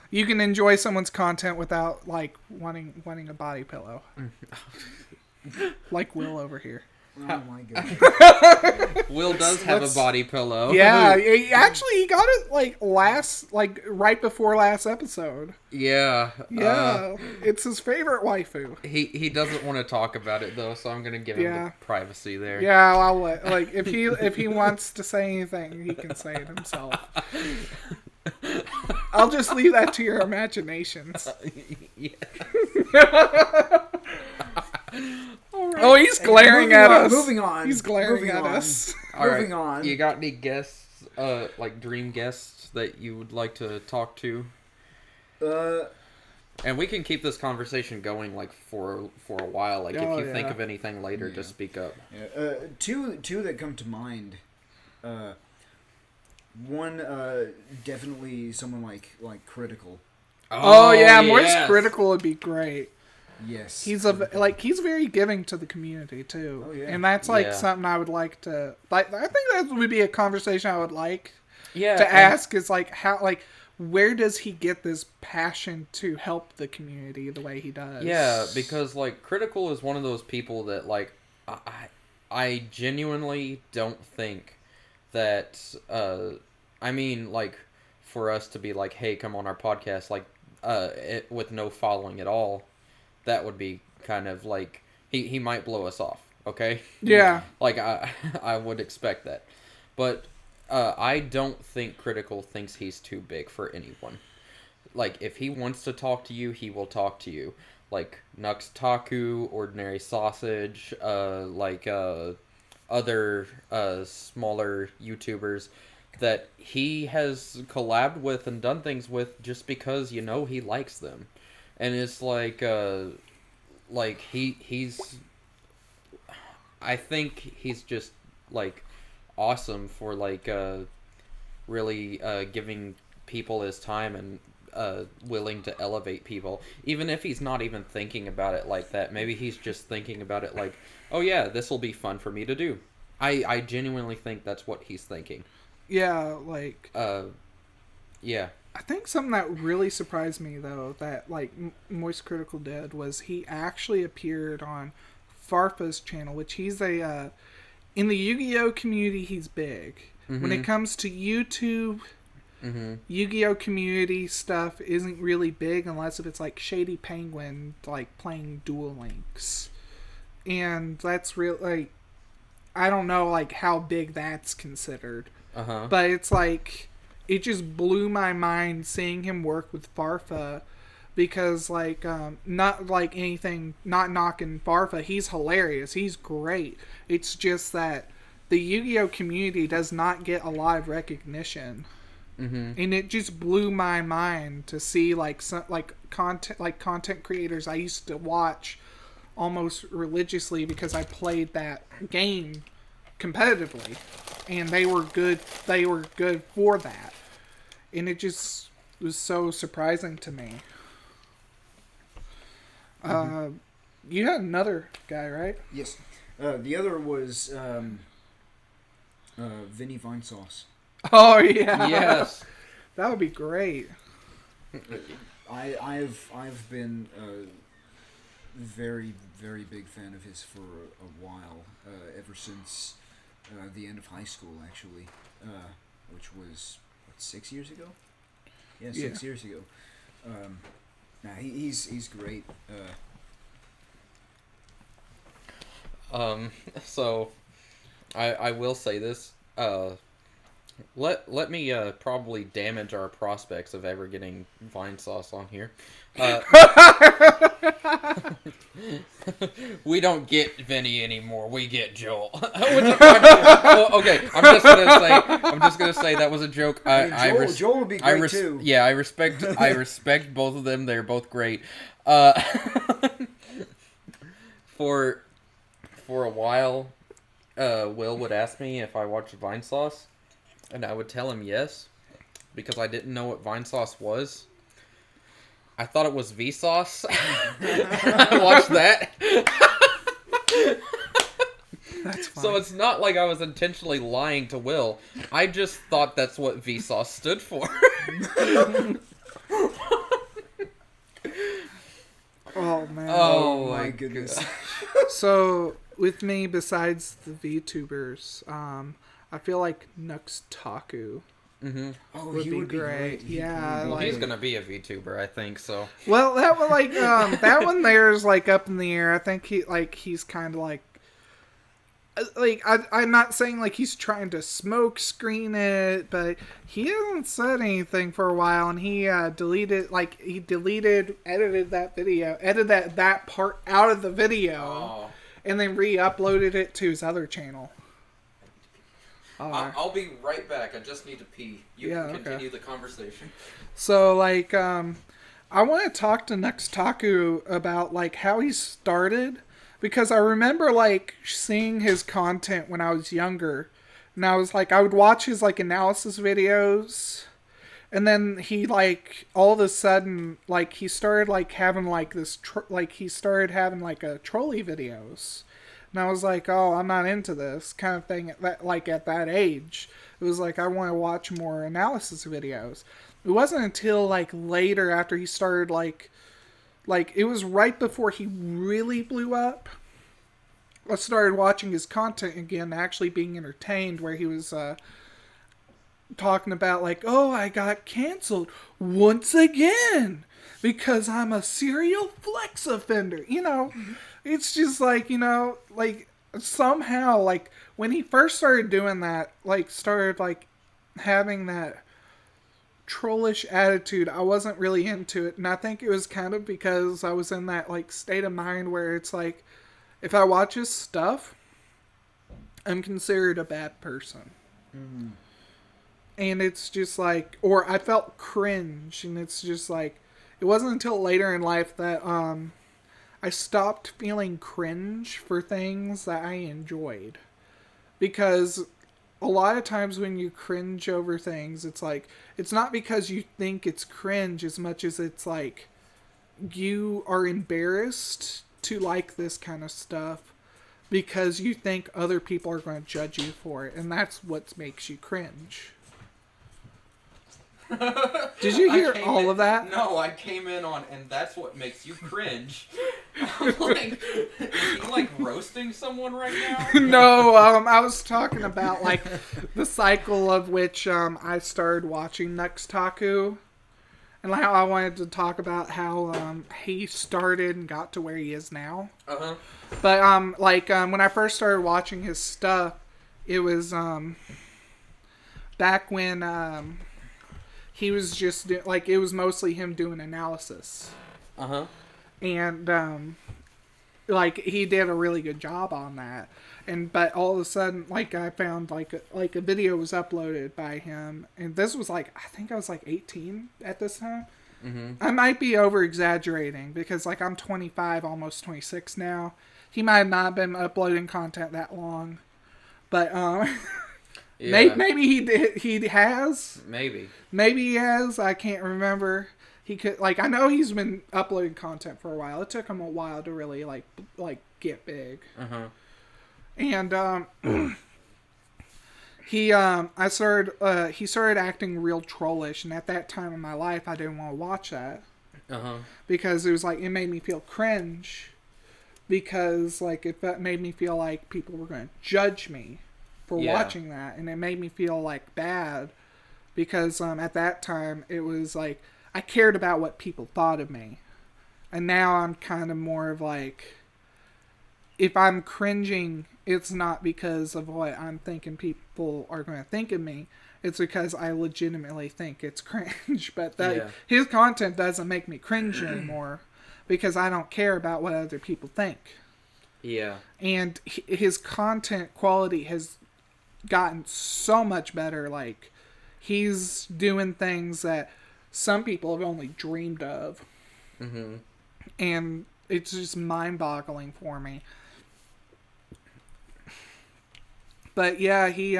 You can enjoy someone's content without like wanting a body pillow, like Will over here. Oh my god. Will does have a body pillow. Yeah, he got it like right before last episode. Yeah. Yeah, it's his favorite waifu. He doesn't want to talk about it though, so I'm gonna give him the privacy there. Yeah, I'll let like if he wants to say anything, he can say it himself. I'll just leave that to your imaginations. Yeah. Oh, he's glaring at us. Moving on. He's glaring moving at on. us. All right. Moving on. You got any guests, like dream guests that you would like to talk to? And we can keep this conversation going like for a while. Like if you think of anything later, just speak up. Yeah. Two that come to mind. One definitely someone like Critical. Oh yeah, yes. Moist Critical would be great. Yes. He's he's very giving to the community too. Oh, yeah. And that's like something I would like to like. I think that would be a conversation I would like to ask. Is like how like where does he get this passion to help the community the way he does? Yeah, because like Critical is one of those people that like I genuinely don't think that I mean like for us to be like, hey, come on our podcast, like with no following at all, that would be kind of like he might blow us off. Okay. Yeah. Like I would expect that, but I don't think Critical thinks he's too big for anyone. Like if he wants to talk to you, he will talk to you. Like Nux Taku, Ordinary Sausage, like other smaller YouTubers. that he has collabed with and done things with just because he likes them, and it's like he's I think he's just like awesome for really giving people his time and willing to elevate people, even if he's not even thinking about it like that. Maybe he's just thinking about it like, oh yeah, this will be fun for me to do. I genuinely think that's what he's thinking. Yeah, Yeah. I think something that really surprised me though, that Moist Critical did, was he actually appeared on Farfa's channel, which he's a in the Yu-Gi-Oh community he's big. Mm-hmm. When it comes to YouTube, Yu-Gi-Oh community stuff isn't really big unless if it's like Shady Penguin playing Duel Links, and that's real I don't know how big that's considered. But it's it just blew my mind seeing him work with Farfa, because not anything, not knocking Farfa, he's hilarious, he's great. It's just that the Yu-Gi-Oh community does not get a lot of recognition. And it just blew my mind to see content creators I used to watch almost religiously because I played that game competitively, and they were good for that, and it just was so surprising to me. You had another guy, right? Yes. The other was Vinny Vinesauce. Oh yeah. Yes. That would be great. I've been a very, very big fan of his for a while, ever since the end of high school, actually, which was 6 years ago. Yeah, 6 years ago. He's great. So I will say this. Let me probably damage our prospects of ever getting Vinesauce on here. We don't get Vinny anymore. We get Joel. Okay, I'm just gonna say that was a joke. Joel would be great too. Yeah, I respect both of them. They're both great. For a while, Will would ask me if I watched Vinesauce, and I would tell him yes, because I didn't know what Vinesauce was. I thought it was Vsauce. I watched that. That's fine. So it's not like I was intentionally lying to Will. I just thought that's what Vsauce stood for. Oh man. Oh my goodness. So with me, besides the VTubers, I feel like Nux Taku would he be would be great. Yeah, Well, he's gonna be a VTuber, I think so. Well, that one that one there is up in the air. I think he's kind of I'm not saying he's trying to smoke screen it, but he hasn't said anything for a while, and he edited that video, edited that part out of the video, and then re-uploaded it to his other channel. I'll be right back. I just need to pee. You can continue the conversation. So, I want to talk to Nux Taku about, how he started, because I remember, seeing his content when I was younger, and I was, I would watch his, analysis videos, and then he, all of a sudden, he started, having, this, he started having, a trolley videos. And I was like, oh, I'm not into this kind of thing at that age. It was I want to watch more analysis videos. It wasn't until later, after he started it was right before he really blew up, I started watching his content again, actually being entertained, where he was talking about oh, I got canceled once again because I'm a serial flex offender. It's just somehow when he first started doing that, started having that trollish attitude, I wasn't really into it, and I think it was kind of because I was in that state of mind where it's if I watch his stuff, I'm considered a bad person. and it's just like, or I felt cringe, and it's just like, it wasn't until later in life that I stopped feeling cringe for things that I enjoyed. Because a lot of times when you cringe over things, it's like, it's not because you think it's cringe as much as it's like, you are embarrassed to like this kind of stuff because you think other people are going to judge you for it, and that's what makes you cringe. Did you hear all of that? No, I came in on, and that's what makes you cringe. I'm like, is he like roasting someone right now? No, I was talking about like the cycle of which I started watching Nuxtaku, and how I wanted to talk about how he started and got to where he is now. But when I first started watching his stuff, it was back when he was just it was mostly him doing analysis. And he did a really good job on that. But all of a sudden, I found a video was uploaded by him, and this was I think I was 18 at this time. I might be over exaggerating because I'm 25, almost 26 now. He might have not been uploading content that long, but yeah. maybe he did. He has. Maybe he has. I can't remember. He could I know he's been uploading content for a while. It took him a while to really get big. And he started acting real trollish, and at that time in my life I didn't want to watch that. Because it was it made me feel cringe, because it made me feel like people were going to judge me for watching that, and it made me feel bad, because at that time it was I cared about what people thought of me, and now I'm kind of more of if I'm cringing, it's not because of what I'm thinking people are going to think of me. It's because I legitimately think it's cringe. But his content doesn't make me cringe anymore, because I don't care about what other people think. Yeah. And his content quality has gotten so much better. He's doing things that some people have only dreamed of. And it's just mind-boggling for me. But yeah, he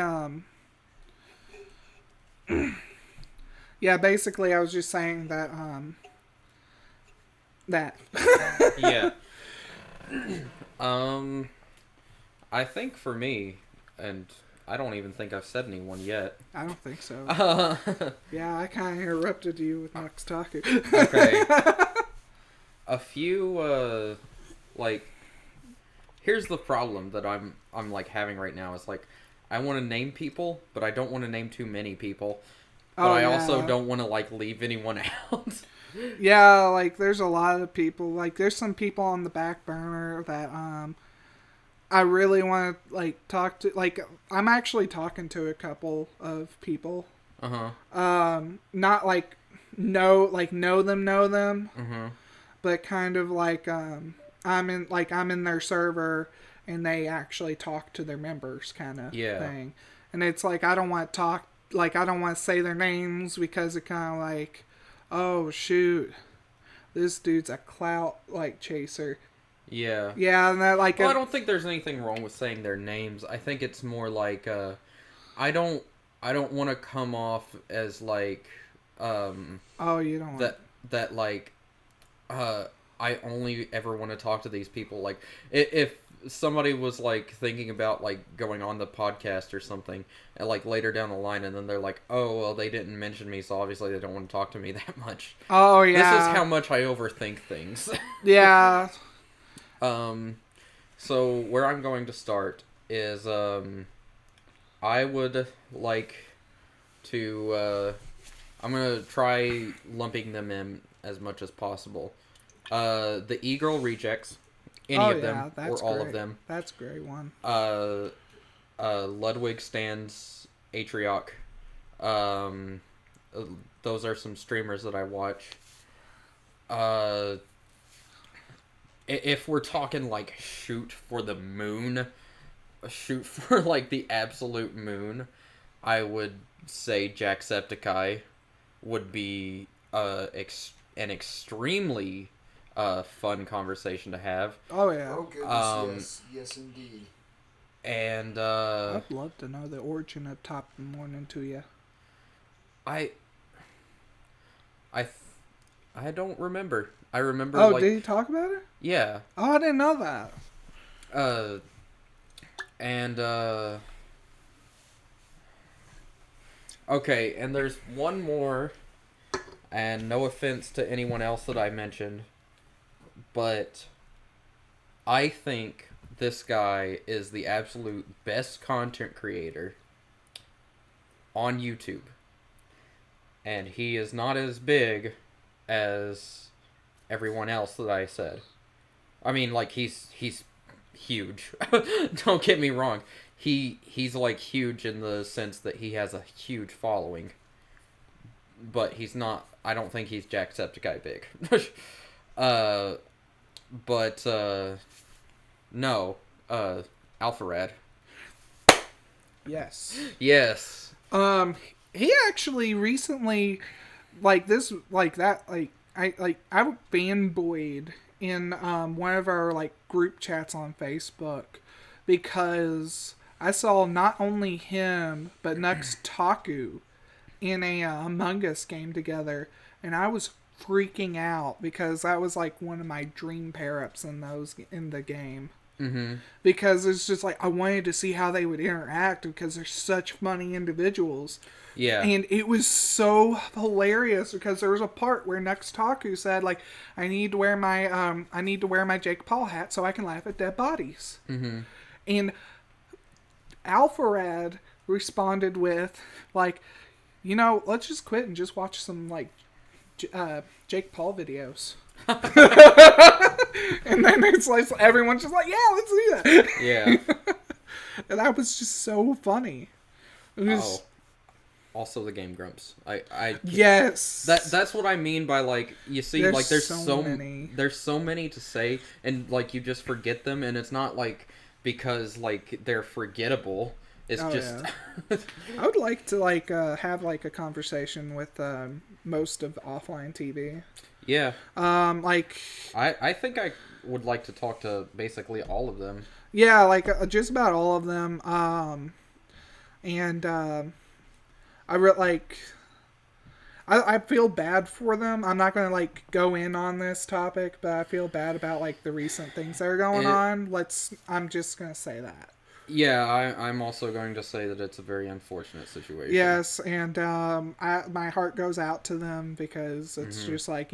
basically I was just saying that yeah. I think for me, and I don't even think I've said anyone yet. I don't think so. Yeah, I kind of interrupted you with Nuxtaku. Okay. A few here's the problem that I'm having right now is I want to name people, but I don't want to name too many people. But I also don't want to leave anyone out. Yeah, there's a lot of people. There's some people on the back burner that I really want to talk to. I'm actually talking to a couple of people. Not know them. But kind of I'm in their server, and they actually talk to their members, kind of thing. And it's I don't want to talk, I don't want to say their names, because it kind of oh shoot, this dude's a clout chaser. Yeah. Yeah, and that well, I don't think there's anything wrong with saying their names. I think it's more I don't want to come off as oh, you don't that I only ever want to talk to these people. If somebody was thinking about going on the podcast or something, and later down the line, and then they're oh well, they didn't mention me, so obviously they don't want to talk to me that much. Oh yeah. This is how much I overthink things. Yeah. So where I'm going to start is I would like to I'm gonna try lumping them in as much as possible. The E-Girl Rejects, any of them, or all of them. That's a great one. Ludwig Stands Atrioc. Those are some streamers that I watch. If we're talking shoot for the moon, shoot for the absolute moon, I would say Jacksepticeye would be an extremely fun conversation to have. Oh yeah. Oh goodness, yes, indeed. And I'd love to know the origin of Top Morning to you. I don't remember. I remember. Oh, like, did he talk about it? Yeah. Oh, I didn't know that. And okay, and there's one more, and no offense to anyone else that I mentioned, but I think this guy is the absolute best content creator on YouTube. And he is not as big as everyone else that I said. I mean, like, he's huge. Don't get me wrong. He's like huge in the sense that he has a huge following. But he's not, I don't think he's Jacksepticeye big. No, Alpharad. Yes. Yes. He actually recently, like this, like that, I fanboyed in one of our like group chats on Facebook because I saw not only him but Nux Taku in a Among Us game together, and I was freaking out because that was like one of my dream pair-ups in the game. Mm-hmm. Because it's just like I wanted to see how they would interact because they're such funny individuals. Yeah. And it was so hilarious because there was a part where Nux Taku said, like, I need to wear my Jake Paul hat so I can laugh at dead bodies. Mm-hmm. And Alpharad responded with, like, let's just quit and just watch some, like, Jake Paul videos. And then it's like everyone's just like, yeah, let's do that. Yeah. And that was just so funny. It was, also the Game Grumps. yes. That's what I mean by, like, you see, There's like, there's so many. There's so many to say, and, like, you just forget them, and it's not like because, like, they're forgettable. It's just yeah. I would like to like have like a conversation with most of offline TV. Yeah. Like I think I would like to talk to basically all of them. Yeah, like just about all of them. I feel bad for them. I'm not going to like go in on this topic, but I feel bad about like the recent things that are going on. I'm just going to say that. Yeah, I'm also going to say that it's a very unfortunate situation. Yes, and my heart goes out to them because it's just like,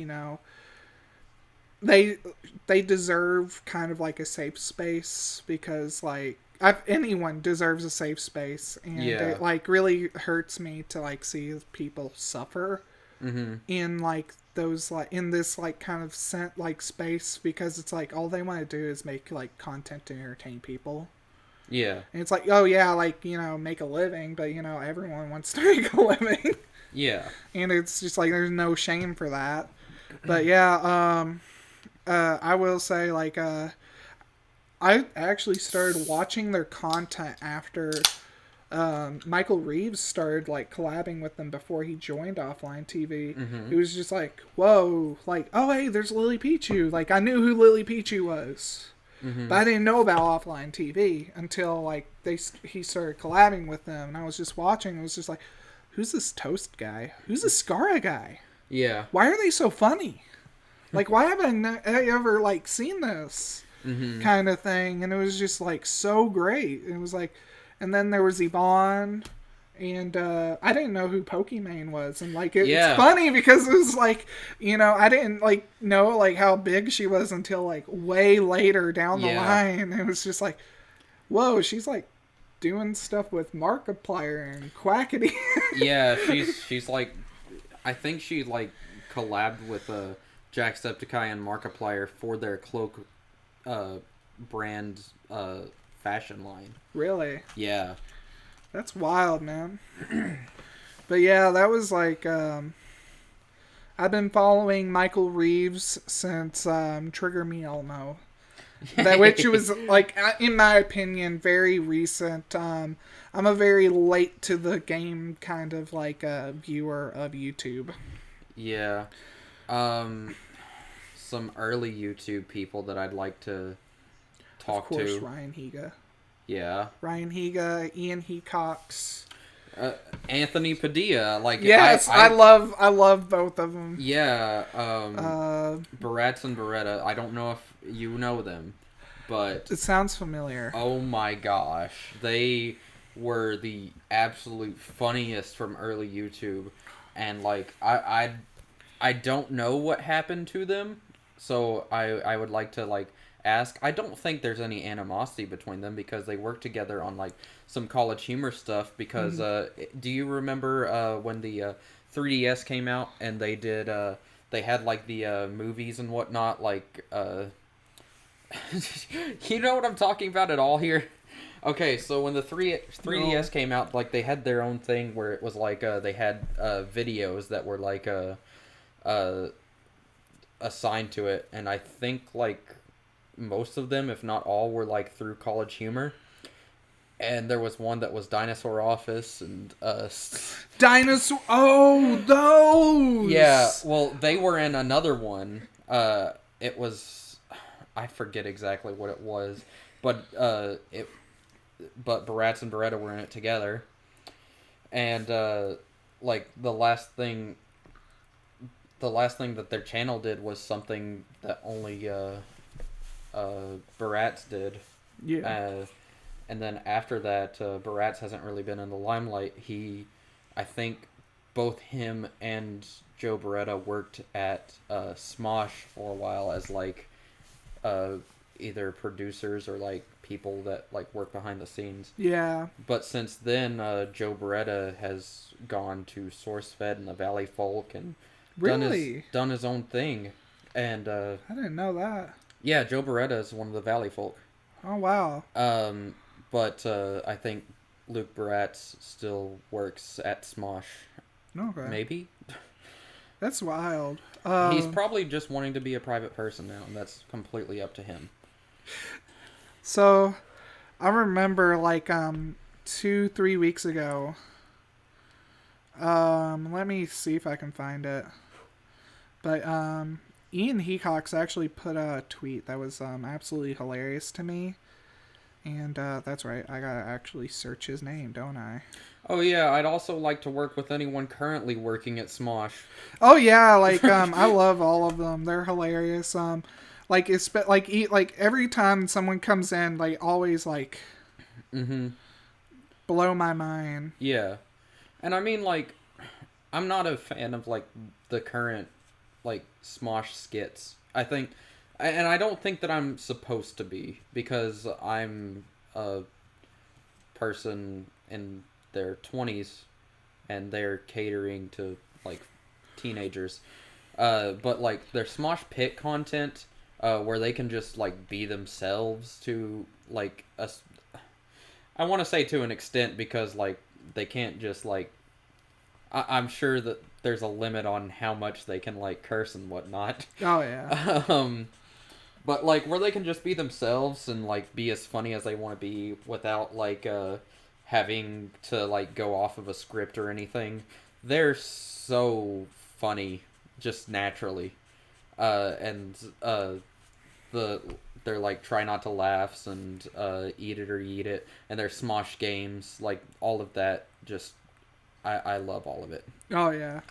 they deserve kind of like a safe space because like anyone deserves a safe space, and it like really hurts me to like see people suffer in like those like in this like kind of space because it's like all they want to do is make like content to entertain people. Yeah. And it's like, oh yeah, like, make a living, but everyone wants to make a living. Yeah. And it's just like there's no shame for that. But yeah, I will say like I actually started watching their content after Michael Reeves started like collabing with them before he joined Offline TV. It was just like, whoa, like, oh hey, there's Lily Pichu. Like I knew who Lily Pichu was. But I didn't know about Offline TV until like he started collabing with them, and I was just watching. It was just like, who's this Toast guy? Who's this Scara guy? Yeah. Why are they so funny? Like, why haven't I ever like seen this kind of thing? And it was just like so great. It was like, and then there was Yvonne. And I didn't know who Pokimane was, and like it's funny because it was like I didn't like know like how big she was until like way later down the line. It was just like, whoa, she's like doing stuff with Markiplier and Quackity. Yeah, she's like, I think she like collabed with Jacksepticeye and Markiplier for their cloak brand fashion line. Really? Yeah. That's wild, man. But yeah, that was like, I've been following Michael Reeves since Trigger Me Elmo. that which was like, in my opinion, very recent. I'm a very late to the game kind of like a viewer of YouTube. Yeah. Some early YouTube people that I'd like to talk Of course, to. Ryan Higa. Yeah. Ryan Higa, Ian Hecox. Anthony Padilla. Like, yes, I love both of them. Yeah. Barats and Beretta. I don't know if you know them, but it sounds familiar. oh my gosh, they were the absolute funniest from early YouTube, and like I don't know what happened to them, so I would like to like ask. I don't think there's any animosity between them because they work together on like some College Humor stuff. Because do you remember when the 3DS came out and they did they had like the movies and whatnot, like you know what I'm talking about at all here? Okay, so when the 3DS came out, like they had their own thing where it was like they had videos that were like assigned to it, and I think like most of them, if not all, were like through College Humor. And there was one that was Dinosaur Office and Dinosaur. Oh, those. Yeah, well, they were in another one. It was, I forget exactly what it was, but but Barats and Beretta were in it together. And like the last thing that their channel did was something that only Barats did. Yeah. And then after that, Barats hasn't really been in the limelight. I think both him and Joe Beretta worked at Smosh for a while as like either producers or like people that like work behind the scenes. Yeah. But since then, Joe Beretta has gone to SourceFed and the Valley Folk and done his own thing. And I didn't know that. Yeah, Joe Beretta is one of the Valley Folk. Oh wow. But I think Luke Barats still works at Smosh. Okay. Maybe. That's wild. He's probably just wanting to be a private person now, and that's completely up to him. So, I remember like 2-3 weeks ago. Let me see if I can find it. But Ian Hecox actually put a tweet that was absolutely hilarious to me. And that's right, I gotta actually search his name, don't I? Oh yeah, I'd also like to work with anyone currently working at Smosh. Oh yeah, like I love all of them. They're hilarious. Like it's like every time someone comes in, like always like blow my mind. Yeah. And I mean, like, I'm not a fan of like the current like Smosh skits. And I don't think that I'm supposed to be, because I'm a person in their 20s and they're catering to like teenagers. But like their Smosh Pit content, where they can just like be themselves to like I want to say to an extent, because like they can't just like I'm sure that there's a limit on how much they can like curse and whatnot. Oh yeah. But like where they can just be themselves and like be as funny as they want to be without like having to like go off of a script or anything. They're so funny just naturally. And they're like try not to laughs and eat it or eat it, and their Smosh games, like all of that, just I love all of it. Oh yeah.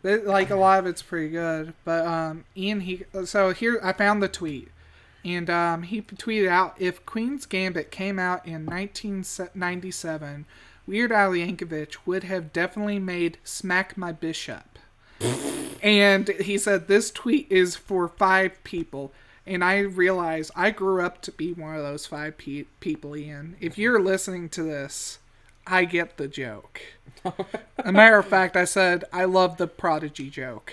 Like a lot of it's pretty good, but so here I found the tweet, and he tweeted out, if Queen's Gambit came out in 1997, Weird Al Yankovic would have definitely made Smack My Bishop. And he said this tweet is for 5 people, and I realize I grew up to be one of those 5 people, Ian. If you're listening to this, I get the joke. A matter of fact, I said I love the Prodigy joke.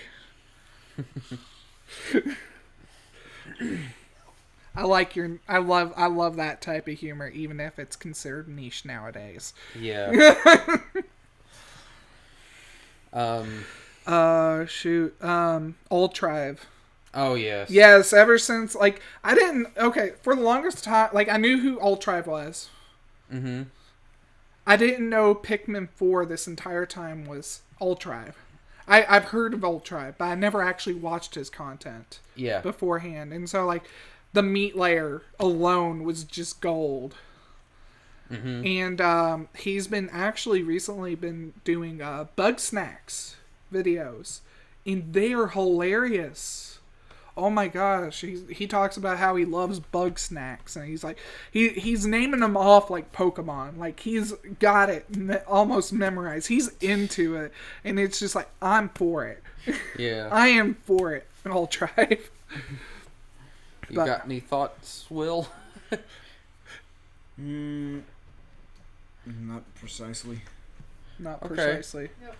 I love that type of humor, even if it's considered niche nowadays. Yeah. Old Tribe. Oh, yes. Yes, ever since, like, I didn't, okay, for the longest time, like, I knew who Ultrive was. Mm-hmm. I didn't know Pikmin 4 this entire time was Ultrive. I've heard of Ultrive, but I never actually watched his content Yeah. beforehand. And so, like, the meat layer alone was just gold. Mm-hmm. And he's been actually recently been doing bug snacks videos. And they are hilarious. Oh my gosh, he talks about how he loves bug snacks, and he's like he's naming them off like Pokemon, like he's got it almost memorized. He's into it, and it's just like, I'm for it. Yeah. I am for it. And I'll try. You got any thoughts, Will? Not precisely. Not Okay. precisely. Yep.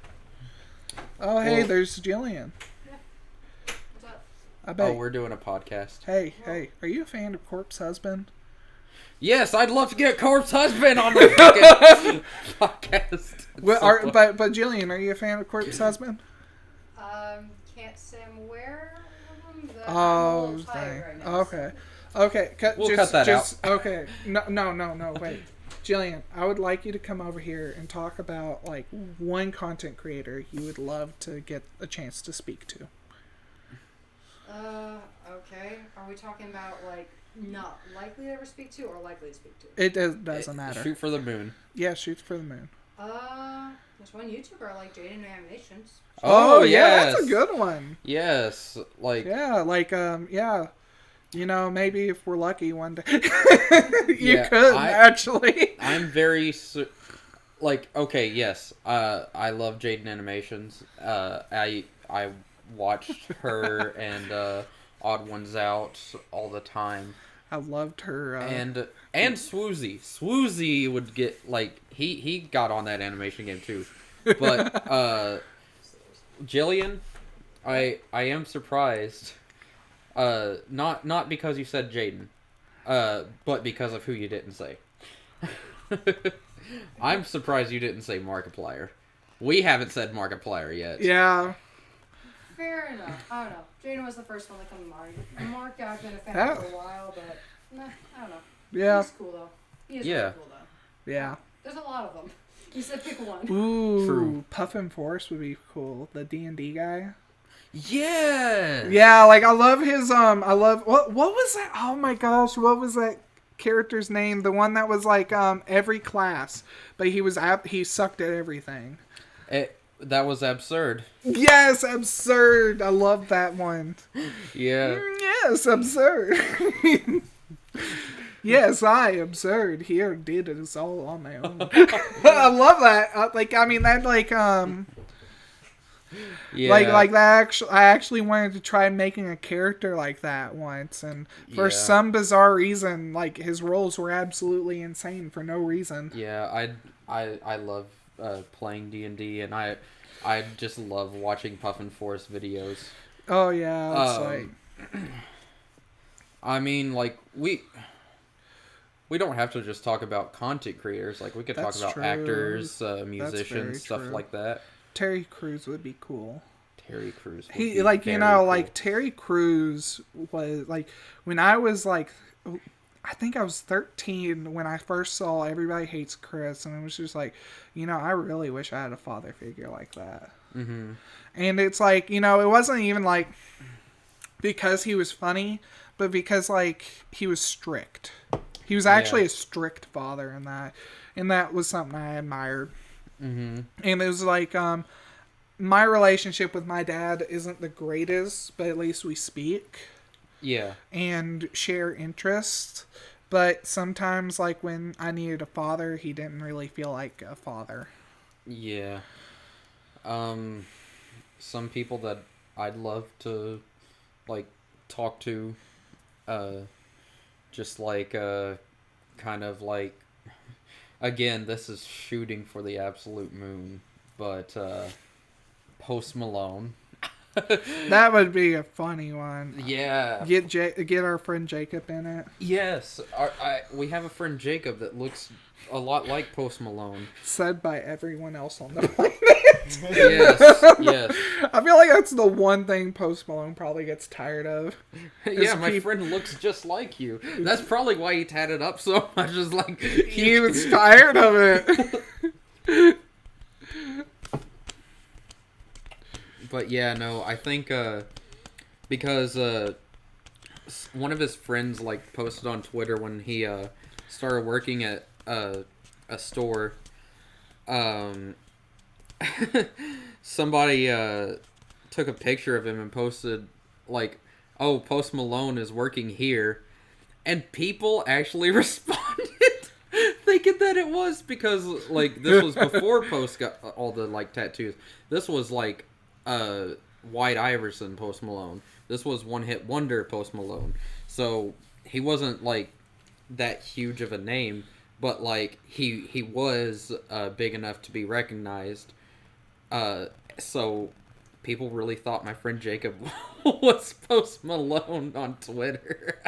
Oh hey, Well- there's Jillian. What's up? I bet. Oh, we're doing a podcast. Hey, are you a fan of Corpse Husband? Yes, I'd love to get Corpse Husband on the fucking podcast. Well, So- but Jillian, are you a fan of Corpse Husband? Can't say I'm aware of them. I'm a Oh, little tired right now. okay. Okay, We'll cut that out. Okay, no, wait. Jillian, I would like you to come over here and talk about, like, one content creator you would love to get a chance to speak to. Okay. Are we talking about, like, not likely to ever speak to or likely to speak to? It doesn't matter. Shoot for the moon. Yeah, shoot for the moon. There's one YouTuber I like, Jaden Animations. Oh, yeah, yes. that's a good one. Yes, like Yeah, like, yeah. You know, maybe if we're lucky one day. you Yeah, could, actually. I'm very like, okay, yes, I love Jaden Animations. I watched her and Odd Ones Out all the time, I loved her. and Swoozy would get, like, he got on that animation game too, but Jillian, I am surprised. Not because you said Jaden, but because of who you didn't say. I'm surprised you didn't say Markiplier. We haven't said Markiplier yet. Yeah. Fair enough. I don't know. Jaden was the first one to come to mind. Mark, I've been a fan Oh. for a while, but I don't know. Yeah. He's cool though. He is Yeah. really cool though. Yeah. There's a lot of them. You said pick one. Ooh, True. Puffin Force would be cool. The D&D guy. Yeah. Yeah, like I love his I love what was that? Oh my gosh, what was that character's name? The one that was like every class, but he sucked at everything. That was absurd. Yes, absurd. I love that one. Yeah. Yes, absurd. Yes, I absurd here did it all on my own. I love that. Yeah. Like that. I actually wanted to try making a character like that once, and for Yeah. some bizarre reason, like his roles were absolutely insane for no reason. Yeah, I love playing D&D, and I just love watching Puffin Force videos. Oh yeah, it's like I mean, like, we don't have to just talk about content creators. Like, we could talk That's about true. actors, very musicians, stuff true. like that. Terry Crews would be cool. Terry Crews. would He be like very cool. cool. Like Terry Crews was like when I was like. I think I was 13 when I first saw Everybody Hates Chris, and it was just like, I really wish I had a father figure like that. Mm-hmm. And it's like, it wasn't even like because he was funny, but because like he was strict. He was actually Yeah. a strict father in that, and that was something I admired. Mm-hmm. And it was like, my relationship with my dad isn't the greatest, but at least we speak Yeah. and share interests. But sometimes, like, when I needed a father, he didn't really feel like a father. Yeah. Some people that I'd love to, like, talk to, just like, kind of like, again, this is shooting for the absolute moon, but, Post Malone. That would be a funny one. Yeah. Get our friend Jacob in it. Yes. We have a friend Jacob that looks a lot like Post Malone. Said by everyone else on the planet. Yes, yes. I feel like that's the one thing Post Malone probably gets tired of. Yeah, my friend looks just like you. That's probably why he tatted up so much. Is like He was tired of it. But yeah, no, I think because one of his friends like posted on Twitter when he started working at a store. Somebody took a picture of him and posted like, "Oh, Post Malone is working here," and people actually responded thinking that it was because like this was before Post got all the like tattoos. This was like White Iverson Post Malone. This was one hit wonder Post Malone. So he wasn't like that huge of a name, but like he was big enough to be recognized. So people really thought my friend Jacob was Post Malone on Twitter.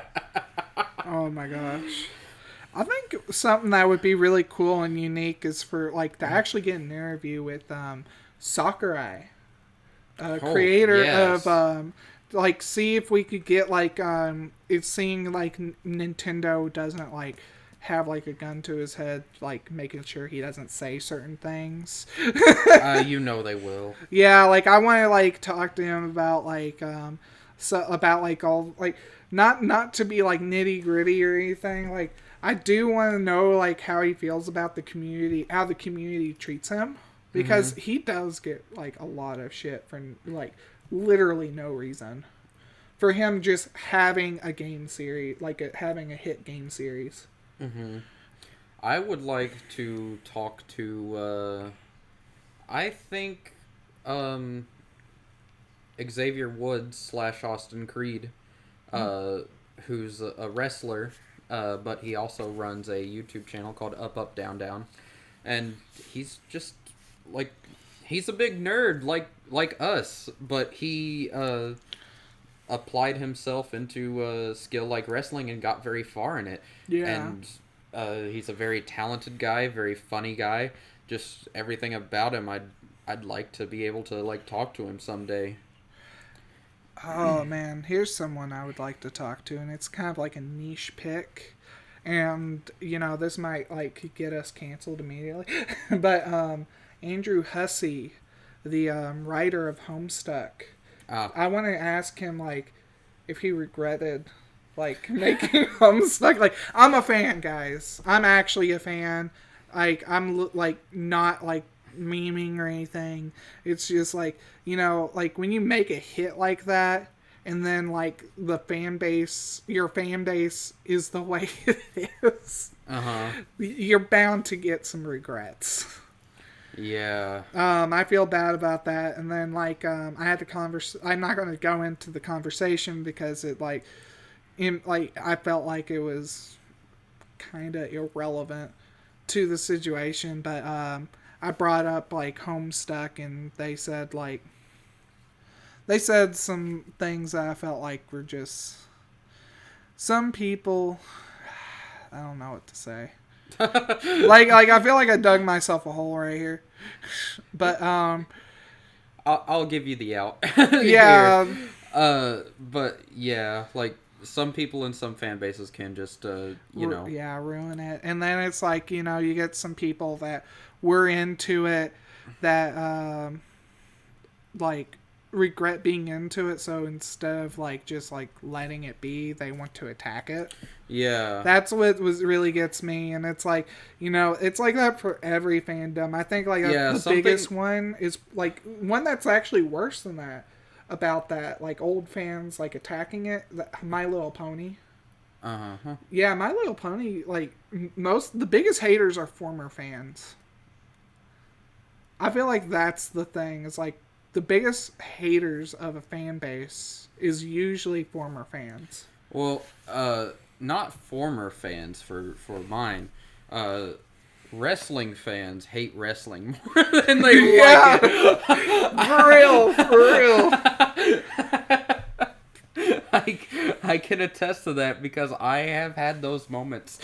Oh my gosh. I think something that would be really cool and unique is for like to actually get an interview with Sakurai, creator yes. of like see if we could get like it's seeing like Nintendo doesn't like have like a gun to his head, like making sure he doesn't say certain things. You know they will. Yeah, like I want to like talk to him about like so about like all like not to be like nitty gritty or anything. Like I do want to know like how he feels about the community, how the community treats him, because he does get like a lot of shit for like literally no reason. For him just having a game series, like having a hit game series. Mm-hmm. I would like to talk to, I think, Xavier Woods / Austin Creed, who's a wrestler, but he also runs a YouTube channel called Up Up Down Down, and he's just like he's a big nerd like us, but he applied himself into a skill like wrestling and got very far in it. Yeah. And he's a very talented guy, very funny guy. Just everything about him, I'd like to be able to like talk to him someday. Oh man, here's someone I would like to talk to, and it's kind of like a niche pick, and you know this might like get us canceled immediately, but Andrew Hussey, the writer of Homestuck, I want to ask him like if he regretted like making Homestuck. Like I'm a fan, guys. I'm actually a fan. Like I'm like not like memeing or anything. It's just like, you know, like when you make a hit like that and then like the fan base, your fan base is the way it is. You're bound to get some regrets. Yeah. I feel bad about that. And then like I had to I'm not going to go into the conversation because it like I felt like it was kind of irrelevant to the situation, but I brought up like Homestuck, and they said some things that I felt like were just some people. I don't know what to say. like I feel like I dug myself a hole right here, but I'll give you the out. Yeah. But yeah, like some people in some fan bases can just ruin it, and then it's like, you know, you get some people that were into it that like regret being into it, so instead of like just like letting it be, they want to attack it. Yeah, that's what really gets me. And it's like, you know, it's like that for every fandom. I think like the biggest one is like one that's actually worse than that about that, like old fans like attacking it. My Little Pony. Yeah, My Little Pony, like the biggest haters are former fans. I feel like that's the thing. It's like the biggest haters of a fan base is usually former fans. Well, not former fans for mine. Wrestling fans hate wrestling more than they like it. For real. I can attest to that because I have had those moments.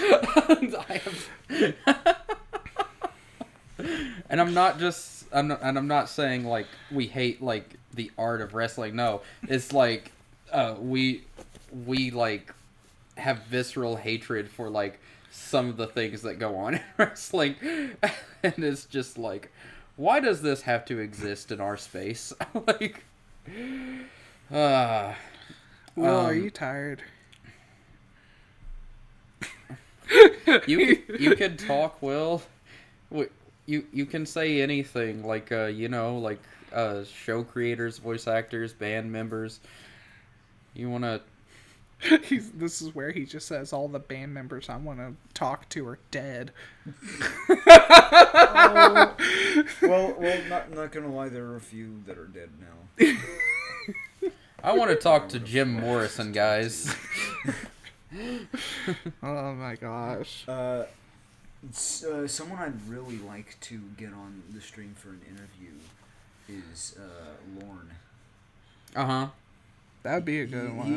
And I'm not just I'm not saying like we hate like the art of wrestling. No, it's like we like have visceral hatred for like some of the things that go on in wrestling, and it's just like, why does this have to exist in our space? Like, uh, Will, are you tired? you can talk, Will. You can say anything, like like show creators, voice actors, band members. You wanna? This is where he just says all the band members I want to talk to are dead. Oh, well, not gonna lie, there are a few that are dead now. I want to talk to Jim Morrison, guys. Oh my gosh. Someone I'd really like to get on the stream for an interview is Lorne. Uh-huh. That would be a good one.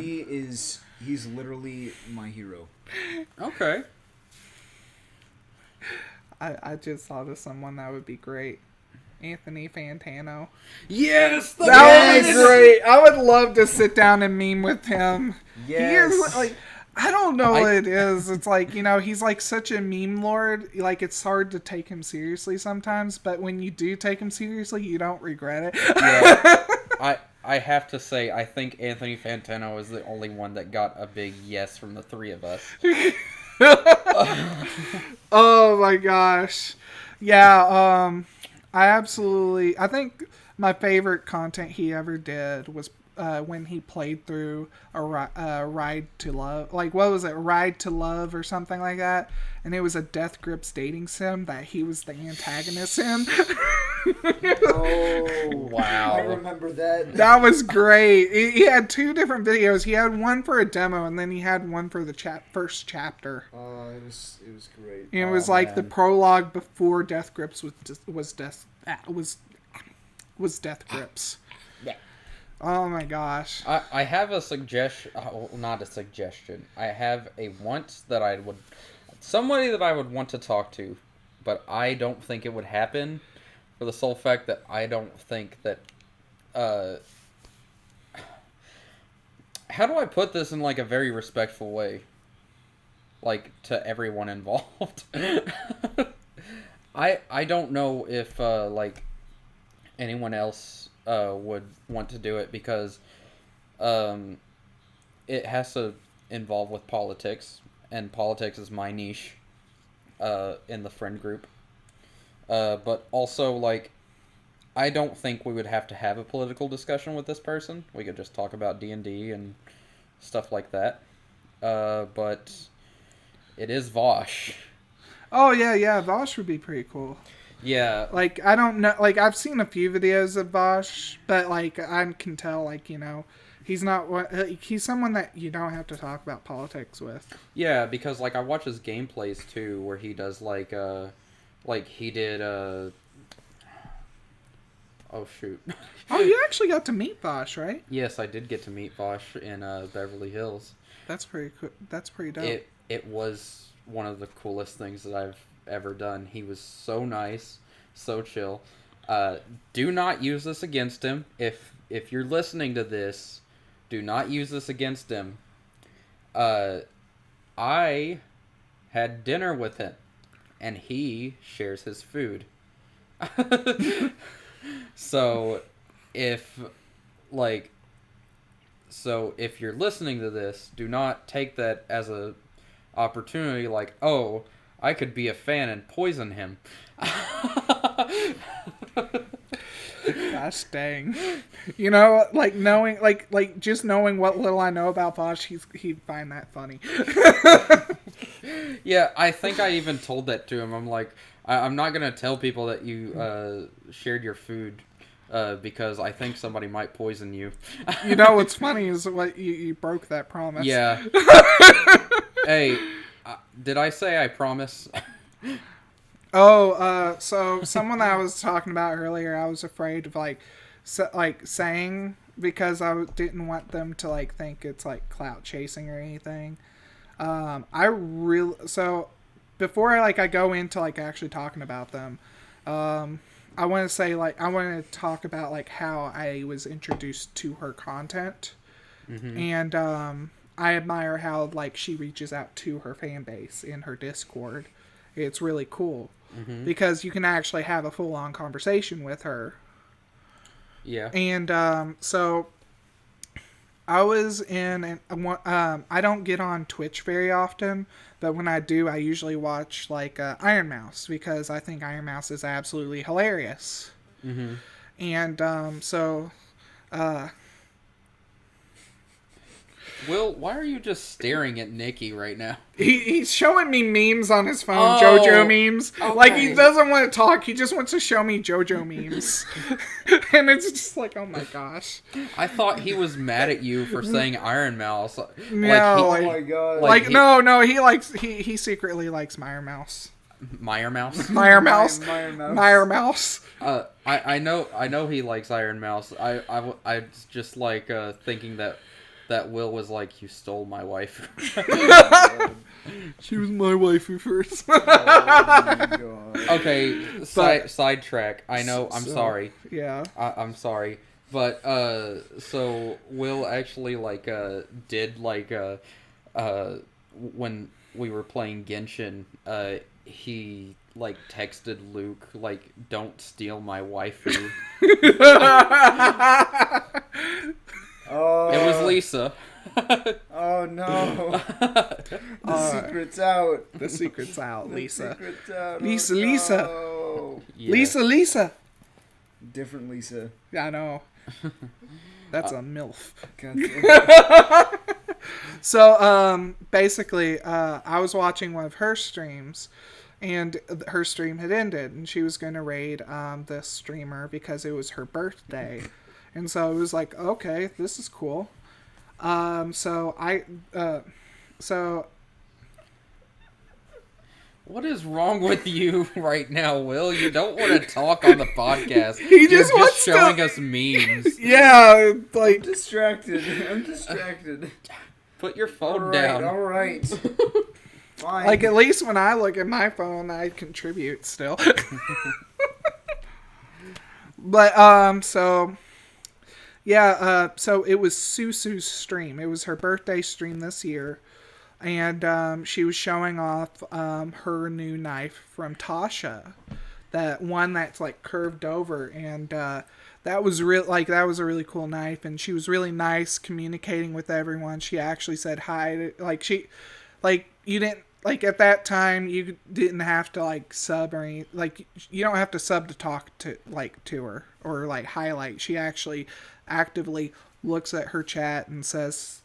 He's literally my hero. Okay. I just thought of someone that would be great. Anthony Fantano. Yes, That would be great. I would love to sit down and meme with him. Yes. He is like, I don't know what it is. It's like, he's like such a meme lord. Like, it's hard to take him seriously sometimes, but when you do take him seriously, you don't regret it. Yeah. I have to say, I think Anthony Fantano is the only one that got a big yes from the three of us. Oh my gosh. Yeah, I think my favorite content he ever did was when he played through a Ride to Love. Like, what was it? Ride to Love or something like that. And it was a Death Grips dating sim that he was the antagonist in. Oh, wow. I remember that. That was great. He had two different videos. He had one for a demo, and then he had one for the first chapter. It was great. And it was like the prologue before Death Grips was Death Grips. Yeah. Oh my gosh. I have a suggestion. Not a suggestion. I have a want that somebody that I would want to talk to, but I don't think it would happen for the sole fact that I don't think that. How do I put this in like a very respectful way? Like, to everyone involved. I don't know if like anyone else would want to do it because it has to involve with politics, and politics is my niche in the friend group. But also, like, I don't think we would have to have a political discussion with this person. We could just talk about D&D and stuff like that. But it is Vosh. Oh yeah, Vosh would be pretty cool. Yeah. Like, I don't know, like, I've seen a few videos of Vosh, but like, I can tell, like, he's he's someone that you don't have to talk about politics with. Yeah, because like I watch his gameplays too, where he does like he did oh shoot. Oh, you actually got to meet Vosh, right? Yes, I did get to meet Vosh in Beverly Hills. That's pretty cool. That's pretty dope. It was one of the coolest things that I've ever done. He was so nice, so chill. Do not use this against him. If you're listening to this, do not use this against him. I had dinner with him, and he shares his food. So if you're listening to this, do not take that as a opportunity like, oh, I could be a fan and poison him. Gosh dang. Like, knowing, like just knowing what little I know about Vosh, he'd find that funny. Yeah, I think I even told that to him. I'm like, I'm not going to tell people that you shared your food because I think somebody might poison you. What's funny is what you broke that promise. Yeah. Hey, did I say I promise? So someone that I was talking about earlier, I was afraid of saying, because I didn't want them to like think it's like clout chasing or anything. So before I go into like actually talking about them, I want to say, like, I want to talk about, like, how I was introduced to her content. Mm-hmm. And I admire how, like, she reaches out to her fan base in her Discord. It's really cool. Mm-hmm. Because you can actually have a full-on conversation with her. Yeah. And so I was in, I don't get on Twitch very often, but when I do, I usually watch, like, Iron Mouse, because I think Iron Mouse is absolutely hilarious. Mm-hmm. And so Will, why are you just staring at Nikki right now? he's showing me memes on his phone, Oh, JoJo memes. okay. Like, he doesn't want to talk, he just wants to show me JoJo memes. And it's just like, oh my gosh. I thought he was mad at you for saying Iron Mouse. No, Oh like, my god. like he- no, he secretly likes Meyer Mouse. Meyer Mouse? Meyer Mouse. Meyer Mouse. Meyer Mouse. I know he likes Iron Mouse. I just like thinking that Will was like, you stole my wife. She was my waifu first. Oh my god. Okay, sidetrack. I know. I'm sorry. Yeah. I'm sorry. But so Will actually like did like when we were playing Genshin, he like texted Luke like, "Don't steal my waifu." Oh. It was Lisa. Oh no. The secret's out. The secret's out, The secret's out. Lisa, Oh, Lisa. no. Yeah. Lisa. Different Lisa. Yeah, I know. That's a MILF. God damn. So, basically, I was watching one of her streams, and her stream had ended, and she was going to raid this streamer because it was her birthday. And so it was like, okay, this is cool. So What is wrong with you right now, Will? You don't want to talk on the podcast. He You're just wants to- showing us memes. yeah, like, I'm distracted. I'm distracted. Put your phone Alright, down. alright. Fine. like at least when I look at my phone, I contribute still. But so yeah, so it was Susu's stream. It was her birthday stream this year, and she was showing off her new knife from Tasha, that one that's like curved over, and that was that was a really cool knife, and she was really nice communicating with everyone. She actually said hi, you didn't. Like, at that time, you didn't have to, like, sub or any... Like, you don't have to sub to talk to her. Or, like, highlight. She actually actively looks at her chat and says,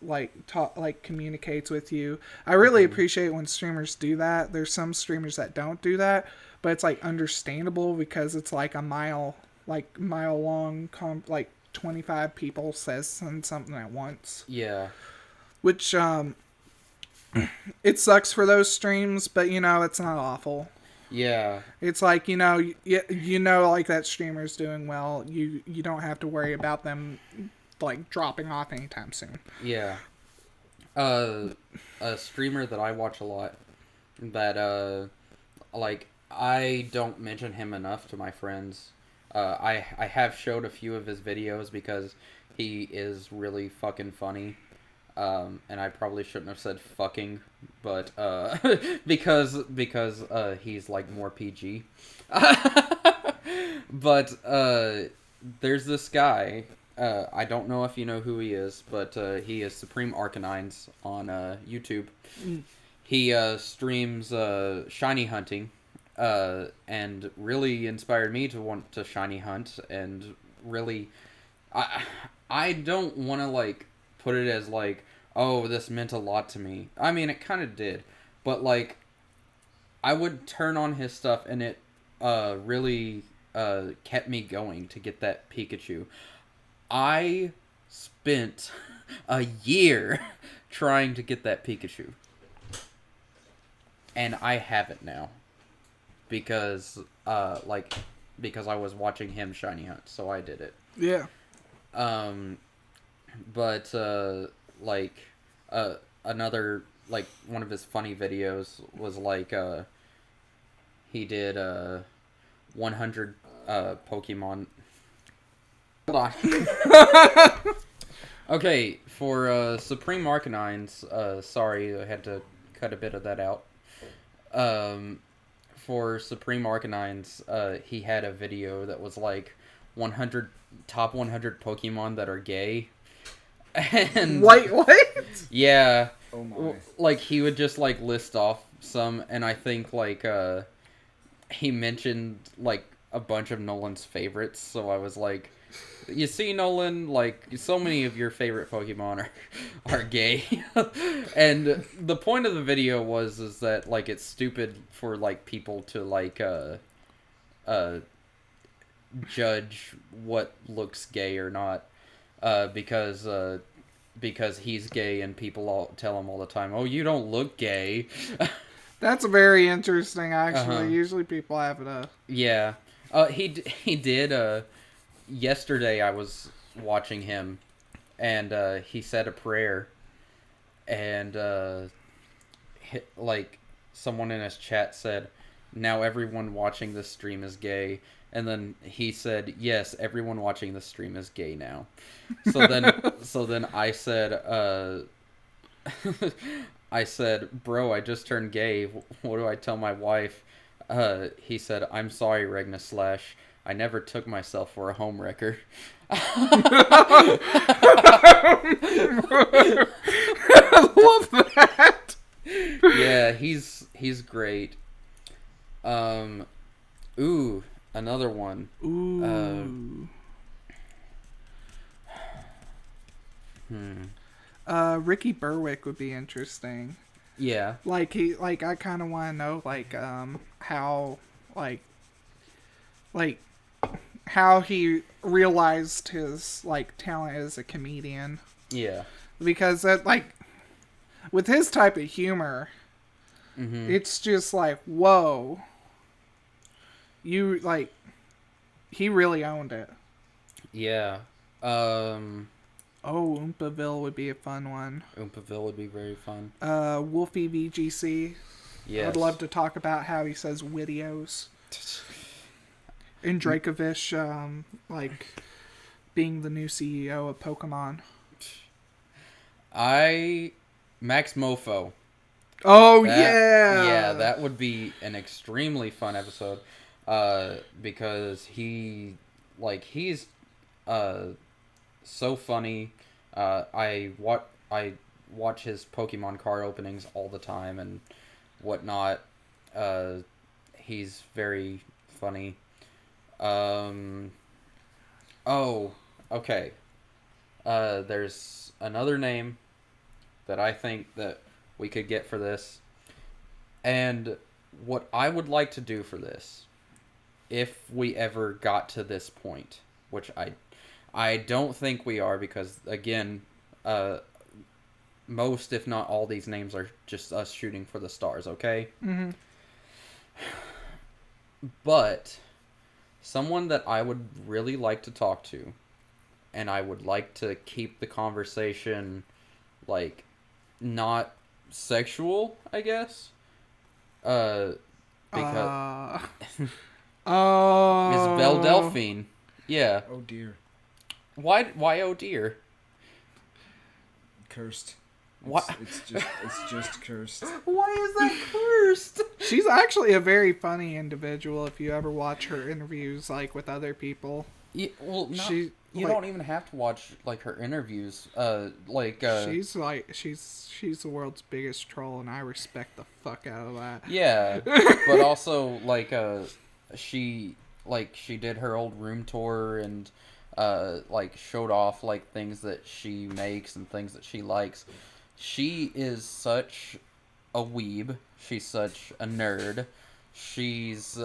communicates with you. I really appreciate when streamers do that. There's some streamers that don't do that. But it's, like, understandable because it's, like, a mile long... 25 people says something at once. Yeah. Which, it sucks for those streams, but, it's not awful. Yeah. It's like, like, that streamer's doing well. You don't have to worry about them, like, dropping off anytime soon. Yeah. A streamer that I watch a lot that, I don't mention him enough to my friends. I have showed a few of his videos because he is really fucking funny. And I probably shouldn't have said fucking, but, because he's, like, more PG. But, there's this guy, I don't know if you know who he is, but, he is Supreme Arcanines on, YouTube. He, streams, shiny hunting, and really inspired me to want to shiny hunt, and really, I don't want to, like, put it as, like, oh, this meant a lot to me. I mean, it kind of did. But, like, I would turn on his stuff, and it really kept me going to get that Pikachu. I spent a year trying to get that Pikachu. And I have it now. Because I was watching him shiny hunt, so I did it. Yeah. But, another, like, one of his funny videos was, like, he did, 100 Pokemon. Hold on. Okay, for Supreme Arcanines, sorry, I had to cut a bit of that out. For Supreme Arcanines, he had a video that was like 100 top 100 Pokemon that are gay. And Wait, what? yeah, Oh my. like he would just like list off some, and I think like he mentioned like a bunch of Nolan's favorites. So I was like, you see, Nolan, like so many of your favorite Pokemon are gay. And the point of the video is that like it's stupid for like people to like judge what looks gay or not. Because he's gay and people all tell him all the time, "Oh, you don't look gay." That's very interesting, actually. Uh-huh. Usually people have it. Yeah. He did. Yesterday I was watching him, and he said a prayer, and like someone in his chat said, "Now everyone watching this stream is gay." And then he said, "Yes, everyone watching this stream is gay now." So then I said, I said, "Bro, I just turned gay. What do I tell my wife?" He said, "I'm sorry, Regnislash. I never took myself for a homewrecker." I love that. Yeah, he's great. Ooh, another one. Ooh. Ricky Berwick would be interesting. Yeah. Like I kind of want to know how how he realized his talent as a comedian, Yeah. because that with his type of humor, Mm-hmm. it's just like, whoa, you he really owned it. Yeah. Oh, Oompaville would be a fun one. Oompaville would be very fun. Wolfie VGC. Yes. I'd love to talk about how he says videos. And Dracovish, being the new CEO of Pokemon. Max Mofo. Oh, Yeah, that would be an extremely fun episode. Because he's so funny. I watch his Pokemon card openings all the time and whatnot. He's very funny. Oh, okay. There's another name that I think that we could get for this. And what I would like to do for this, if we ever got to this point, which I don't think we are, because again, most if not all these names are just us shooting for the stars, okay? Mm-hmm. But someone that I would really like to talk to, and I would like to keep the conversation not sexual, I guess. Because Oh. Miss Belle Delphine. Yeah. Oh dear. Why oh dear? Cursed. What? It's just cursed. Why is that cursed? She's actually a very funny individual if you ever watch her interviews with other people. Yeah, well, no, She you don't even have to watch her interviews. she's she's the world's biggest troll, and I respect the fuck out of that. Yeah, but also she did her old room tour and showed off things that she makes and things that she likes. She is such a weeb. She's such a nerd. She's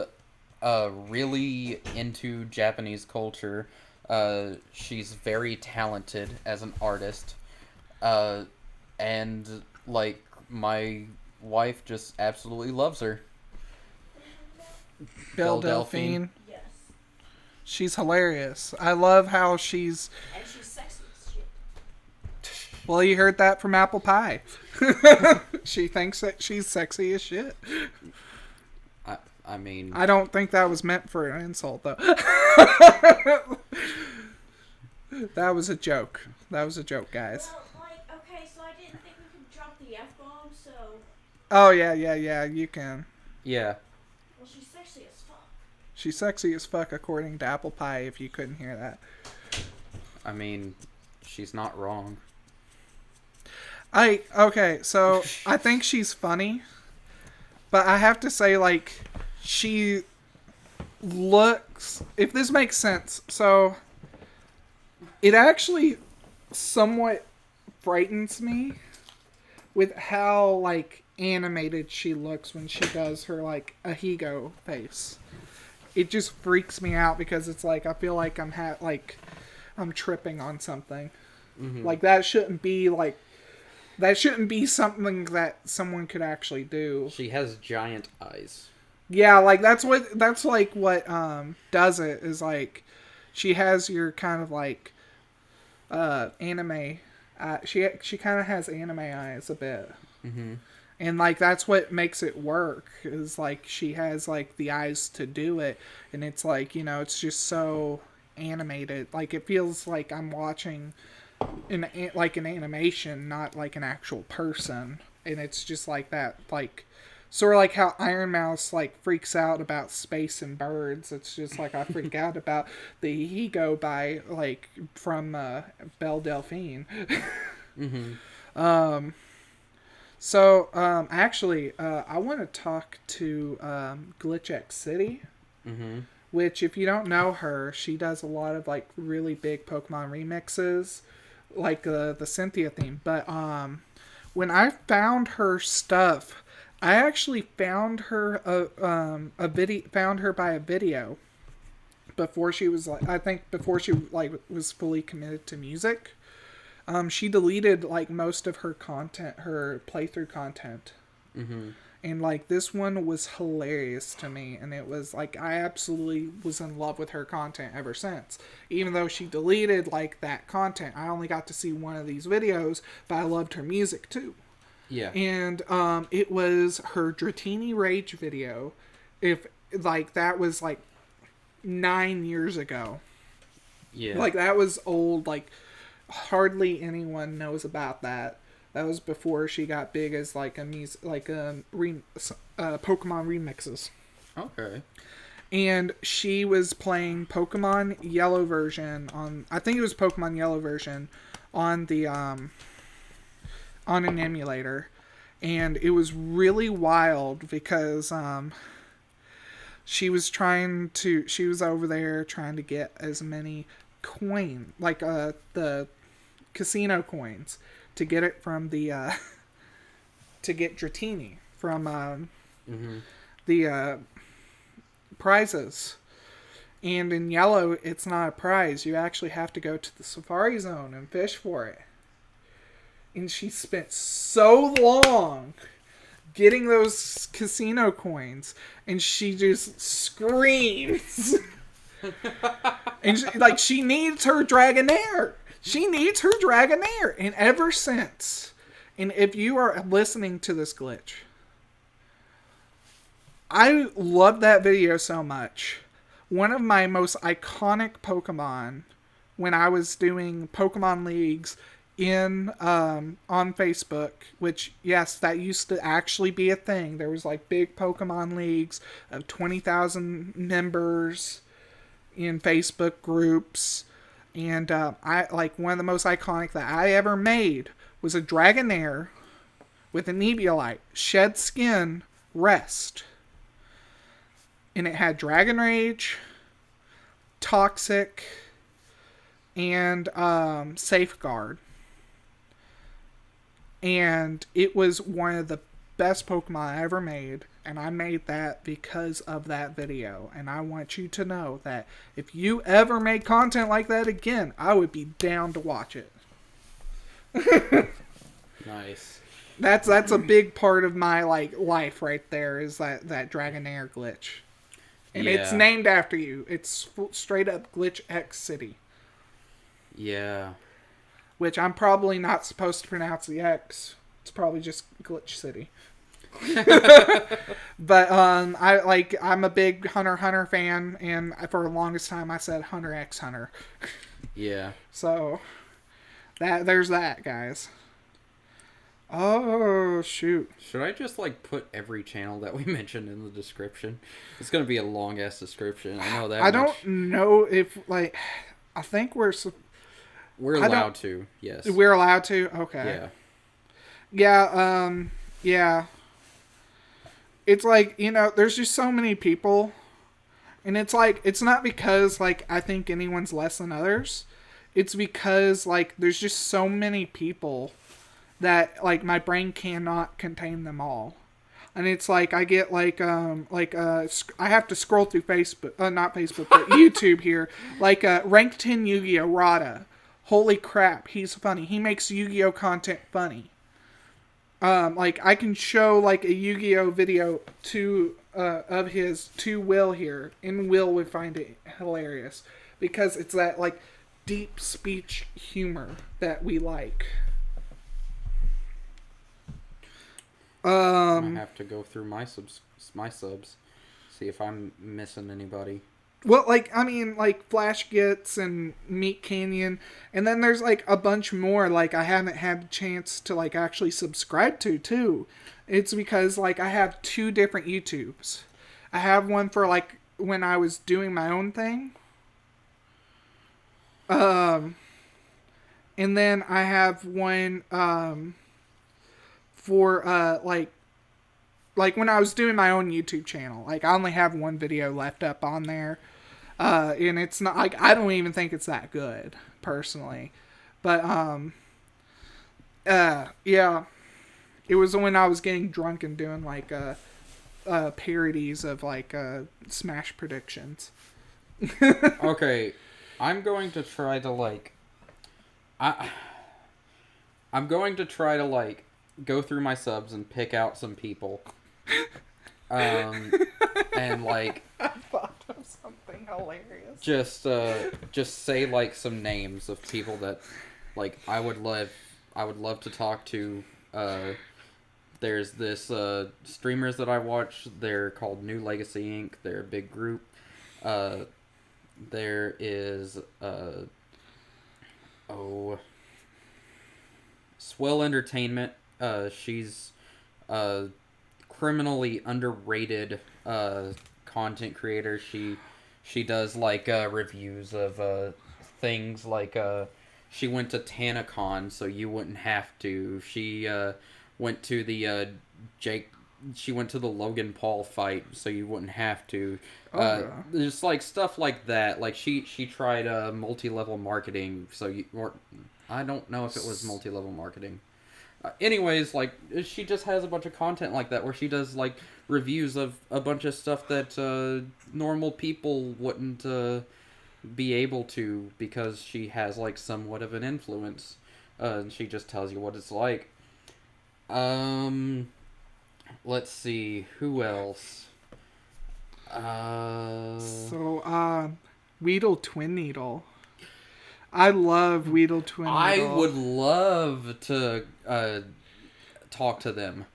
really into Japanese culture. She's very talented as an artist. And my wife just absolutely loves her. Belle Delphine. Yes. She's hilarious. I love how she's... And she's sexy as shit. Well, you heard that from Apple Pie. She thinks that she's sexy as shit. I mean, I don't think that was meant for an insult, though. That was a joke. That was a joke, guys. Well, okay, so I didn't think we could drop the F-bomb, so... Oh, yeah, you can. yeah. Well, she's sexy as fuck. She's sexy as fuck, according to Apple Pie, if you couldn't hear that. I mean, she's not wrong. Okay, so I think she's funny, but I have to say, like, she looks, if this makes sense, so it actually somewhat frightens me with how, like, animated she looks when she does her, like, Ahigo face. It just freaks me out because it's like, I feel like I'm tripping on something. Mm-hmm. Like, that shouldn't be something that someone could actually do. She has giant eyes. Yeah, like that's what does it is like she has your kind of like anime. She kind of has anime eyes a bit. Mm-hmm. And like that's what makes it work is like she has like the eyes to do it, and it's like, you know, it's just so animated. Like it feels like I'm watching an animation, not like an actual person. And it's just like that, like sort of like how Iron Mouse like freaks out about space and birds. It's just like I freak out about the ego by like from Belle Delphine. Mm-hmm. So actually I want to talk to Glitch X City. Mm-hmm. Which, if you don't know her, she does a lot of like really big Pokemon remixes, like the Cynthia theme. But when I found her stuff, I actually found her found her by a video before she was like, I think before she like was fully committed to music. She deleted like most of her content, her playthrough content. Mm-hmm. And, like, this one was hilarious to me. And it was, like, I absolutely was in love with her content ever since. Even though she deleted, like, that content. I only got to see one of these videos, but I loved her music, too. Yeah. And it was her Dratini Rage video. If, like, that was, like, 9 years ago. Yeah. Like, that was old. Like, hardly anyone knows about that. That was before she got big as like Pokemon remixes. Okay. And she was playing Pokemon Yellow version on, I think it was Pokemon Yellow version on the on an emulator, and it was really wild because she was over there trying to get as many the casino coins to get it from the to get Dratini from the prizes. And in Yellow, it's not a prize. You actually have to go to the Safari Zone and fish for it. And she spent so long getting those casino coins, and she just screams. And she needs her Dragonair. She needs her Dragonair. And ever since, and if you are listening to this glitch, I love that video so much. One of my most iconic Pokemon when I was doing Pokemon Leagues on Facebook, which, yes, that used to actually be a thing. There was like big Pokemon Leagues of 20,000 members in Facebook groups. And I like one of the most iconic that I ever made was a Dragonair with a Nebulite, Shed Skin, Rest. And it had Dragon Rage, Toxic, and Safeguard. And it was one of the best Pokemon I ever made. And I made that because of that video. And I want you to know that if you ever made content like that again, I would be down to watch it. Nice. That's a big part of my life right there, is that Dragonair glitch. And it's named after you. It's straight up Glitch X City. Yeah. Which I'm probably not supposed to pronounce the X. It's probably just Glitch City. But I'm a big Hunter x Hunter fan, and for the longest time I said Hunter x Hunter. Yeah. So there's that, guys. Oh shoot! Should I just like put every channel that we mentioned in the description? It's gonna be a long ass description. I know that. I don't know if like. I think we're allowed to. Yes. We're allowed to. Okay. Yeah. Yeah. Yeah. It's like, there's just so many people, and it's like, it's not because like I think anyone's less than others. It's because like there's just so many people that like my brain cannot contain them all. And it's like I get I have to scroll through Facebook, not Facebook, but YouTube here. Like Rank 10 Yu-Gi-Oh! Rada. Holy crap, he's funny. He makes Yu-Gi-Oh! Content funny. I can show like a Yu-Gi-Oh! Video of his to Will here, and Will would find it hilarious because it's that like deep speech humor that we like. I have to go through my subs, see if I'm missing anybody. Well, like Flash Gets and Meat Canyon, and then there's like a bunch more like I haven't had a chance to like actually subscribe to too. It's because like I have 2 different YouTubes. I have one for like when I was doing my own thing. And then I have one for like when I was doing my own YouTube channel. Like I only have one video left up on there. And it's not like I don't even think it's that good personally. But yeah. It was when I was getting drunk and doing like parodies of like Smash predictions. Okay, I'm going to try to like I'm going to try to like go through my subs and pick out some people. And like I thought of something hilarious. Just say like some names of people that like I would love to talk to. There's this streamers that I watch. They're called New Legacy Inc. They're a big group. There is Swell Entertainment. She's criminally underrated content creator. She does like reviews of things like she went to TanaCon so you wouldn't have to. She went to the she went to the Logan Paul fight so you wouldn't have to. Just like stuff like that. Like she tried multi-level marketing I don't know if it was multi-level marketing. Anyways, like she just has a bunch of content like that where she does like reviews of a bunch of stuff that normal people wouldn't be able to because she has like somewhat of an influence. And she just tells you what it's like. Let's see who else. Weedle Twin Needle. I love Weedle Twin Needle. I would love to talk to them.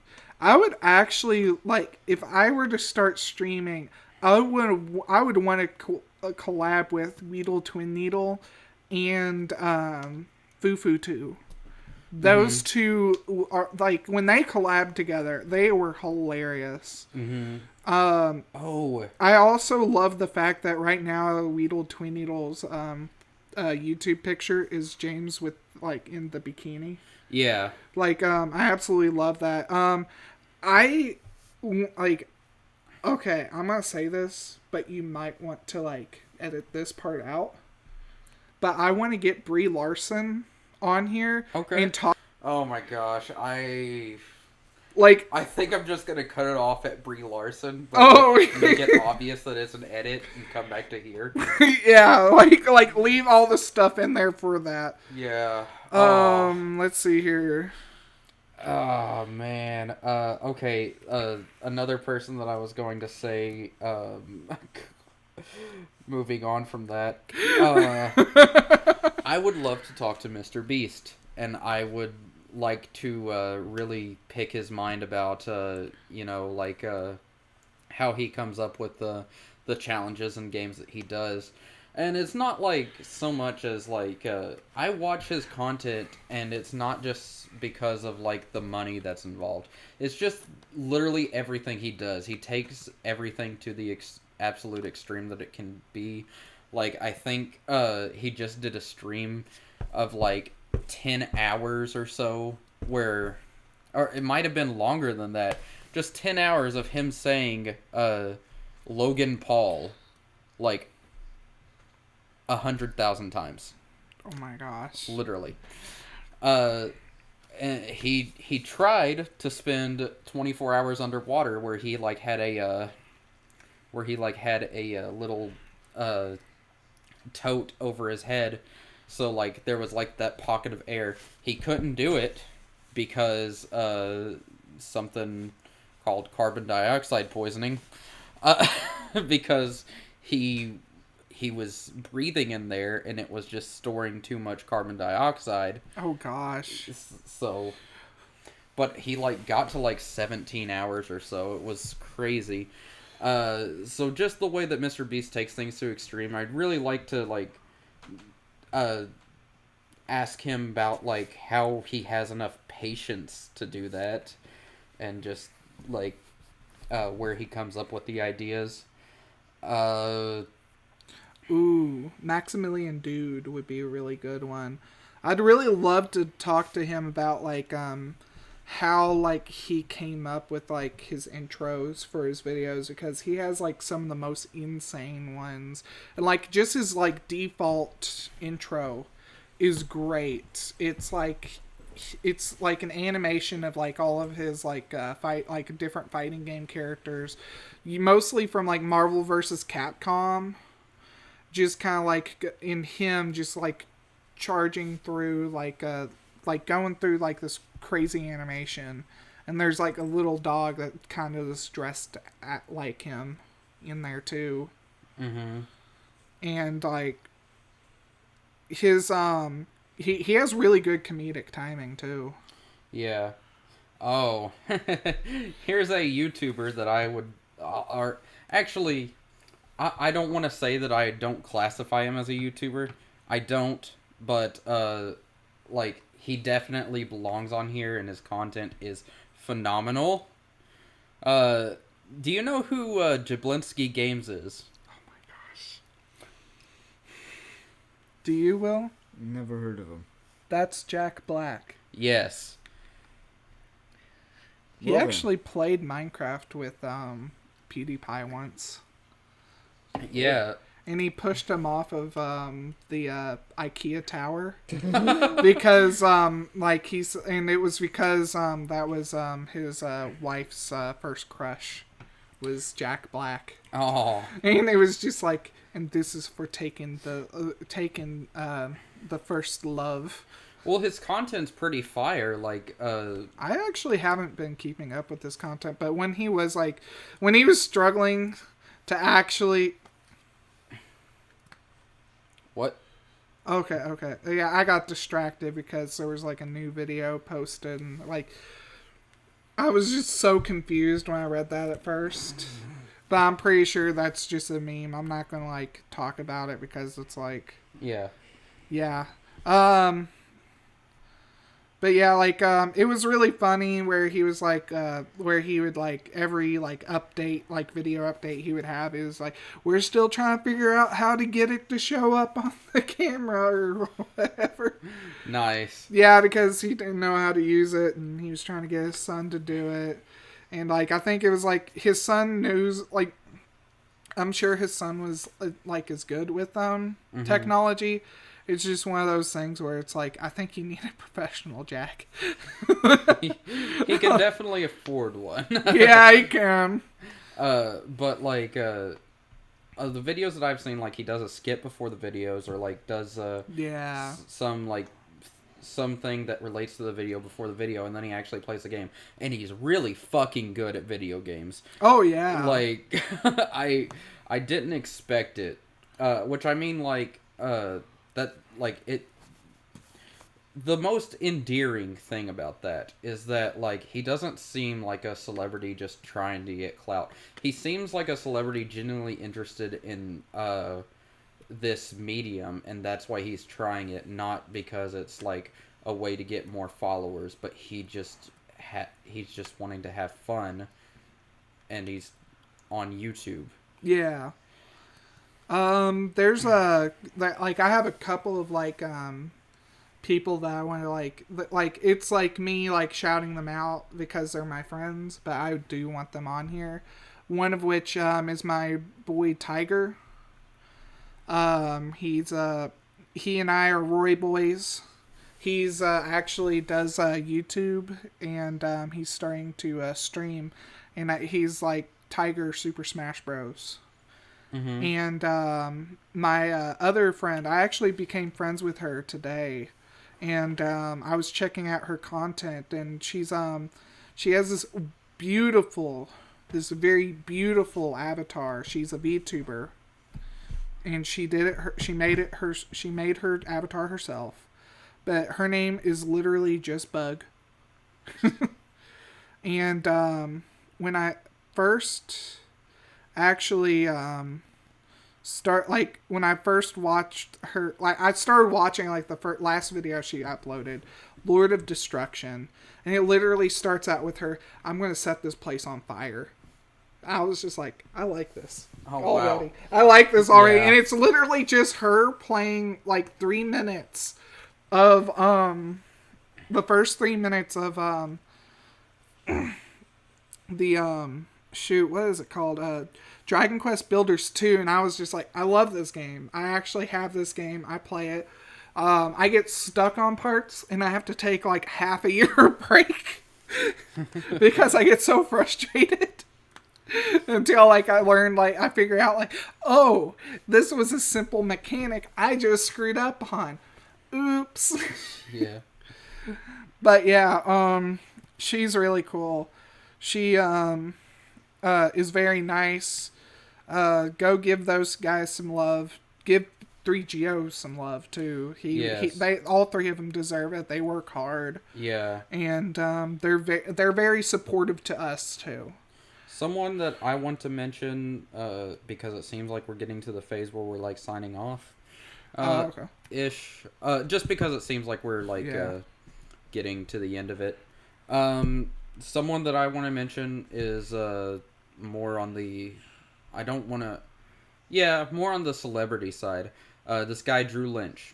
I would actually like if I were to start streaming. I would want to collab with Weedle Twin Needle and Fufu 2. Those two are like when they collabed together, they were hilarious. I also love the fact that right now Weedle Twin Needle's YouTube picture is James with like in the bikini. Yeah. Like I absolutely love that. I like okay, I'm gonna say this, but you might want to like edit this part out. But I want to get Brie Larson on here and talk. Oh my gosh, I think I'm just gonna cut it off at Brie Larson, but make it obvious that it's an edit and come back to here. Yeah, like leave all the stuff in there for that. Yeah. Let's see here. Oh man. Okay. Another person that I was going to say. Moving on from that. I would love to talk to Mr. Beast, and I would like to really pick his mind about how he comes up with the challenges and games that he does. And it's not like so much as like I watch his content, and it's not just because of like the money that's involved. It's just literally everything he does. He takes everything to the absolute extreme that it can be. Like, I think he just did a stream of like 10 hours or so, where, or it might have been longer than that. Just 10 hours of him saying Logan Paul like 100,000 times. Oh my gosh. Literally. And he tried to spend 24 hours underwater, where he like had a little tote over his head, so like there was like that pocket of air. He couldn't do it because something called carbon dioxide poisoning, because he was breathing in there, and it was just storing too much carbon dioxide. Oh gosh. So, but he like got to like 17 hours or so. It was crazy. So just the way that Mr. Beast takes things to extreme, I'd really like to like ask him about like how he has enough patience to do that, and just like where he comes up with the ideas. Ooh, Maximilian Dude would be a really good one. I'd really love to talk to him about like how like he came up with like his intros for his videos, because he has like some of the most insane ones, and like just his like default intro is great. It's like an animation of like all of his like different fighting game characters, mostly from like Marvel vs. Capcom, just kind of like in him just like charging through like going through like this crazy animation, and there's like a little dog that kind of is dressed like him in there too. Mm-hmm. And like his he has really good comedic timing too. Yeah. Oh, here's a YouTuber that I would are actually I don't want to say that I don't classify him as a YouTuber. I don't, but like he definitely belongs on here, and his content is phenomenal. Do you know who Jablinski Games is? Oh my gosh. Do you, Will? Never heard of him. That's Jack Black. Yes. He Well actually played Minecraft with PewDiePie once. Yeah. And he pushed him off of the IKEA tower because it was because that was his wife's first crush was Jack Black. Oh. And it was just like, and this is for taking the first love. Well, his content's pretty fire. Like, I actually haven't been keeping up with this content, but when he was struggling to actually. What? Okay. Yeah, I got distracted because there was like a new video posted, and like I was just so confused when I read that at first. But I'm pretty sure that's just a meme. I'm not gonna like talk about it because it's like Yeah. yeah. But yeah, like it was really funny where he was like where he would like every like update, like video update he would have, it was like, we're still trying to figure out how to get it to show up on the camera or whatever. Nice. Yeah, because he didn't know how to use it, and he was trying to get his son to do it. And like I think it was like his son knows, like I'm sure his son was like as good with technology. It's just one of those things where it's like, I think you need a professional, Jack. he can definitely afford one. Yeah, he can. But like the videos that I've seen, like he does a skit before the videos, or like does something that relates to the video before the video, and then he actually plays the game, and he's really fucking good at video games. Oh yeah. Like I didn't expect it. Which I mean, like that, like it. the most endearing thing about that is that, like, he doesn't seem like a celebrity just trying to get clout. He seems like a celebrity genuinely interested in this medium, and that's why he's trying it, not because it's like a way to get more followers, but he's just wanting to have fun, and he's on YouTube. Yeah. There's like I have a couple of like people that I want to like it's like me like shouting them out because they're my friends, but I do want them on here. One of which is my boy Tiger. He's he and I are Roy boys. He's actually does YouTube, and he's starting to stream, and he's like Tiger Super Smash Bros. Mm-hmm. And my other friend, I actually became friends with her today, and I was checking out her content, and she has this very beautiful avatar. She's a VTuber, and she made her avatar herself, but her name is literally just Bug. And when I first actually when I first watched her, like I started watching like the last video she uploaded, Lord of Destruction, and it literally starts out with her, "I'm going to set this place on fire." I was just like, I like this already. Wow. I like this already. Yeah. And it's literally just her playing like 3 minutes of the first 3 minutes of the shoot, what is it called? Dragon Quest Builders 2, and I was just like, I love this game. I actually have this game. I play it. I get stuck on parts, and I have to take like half a year break because I get so frustrated. Until like I learned, like I figure out like, oh, this was a simple mechanic I just screwed up on. Oops. Yeah. But yeah, she's really cool. She is very nice. Go give those guys some love. Give 3GO some love too. They all three of them deserve it. They work hard. Yeah. And they're very supportive to us too. Someone that I want to mention, because it seems like we're getting to the phase where we're like signing off. Okay. Ish. Just because it seems like we're like getting to the end of it. Someone that I want to mention is more on the, more on the celebrity side. This guy Drew Lynch.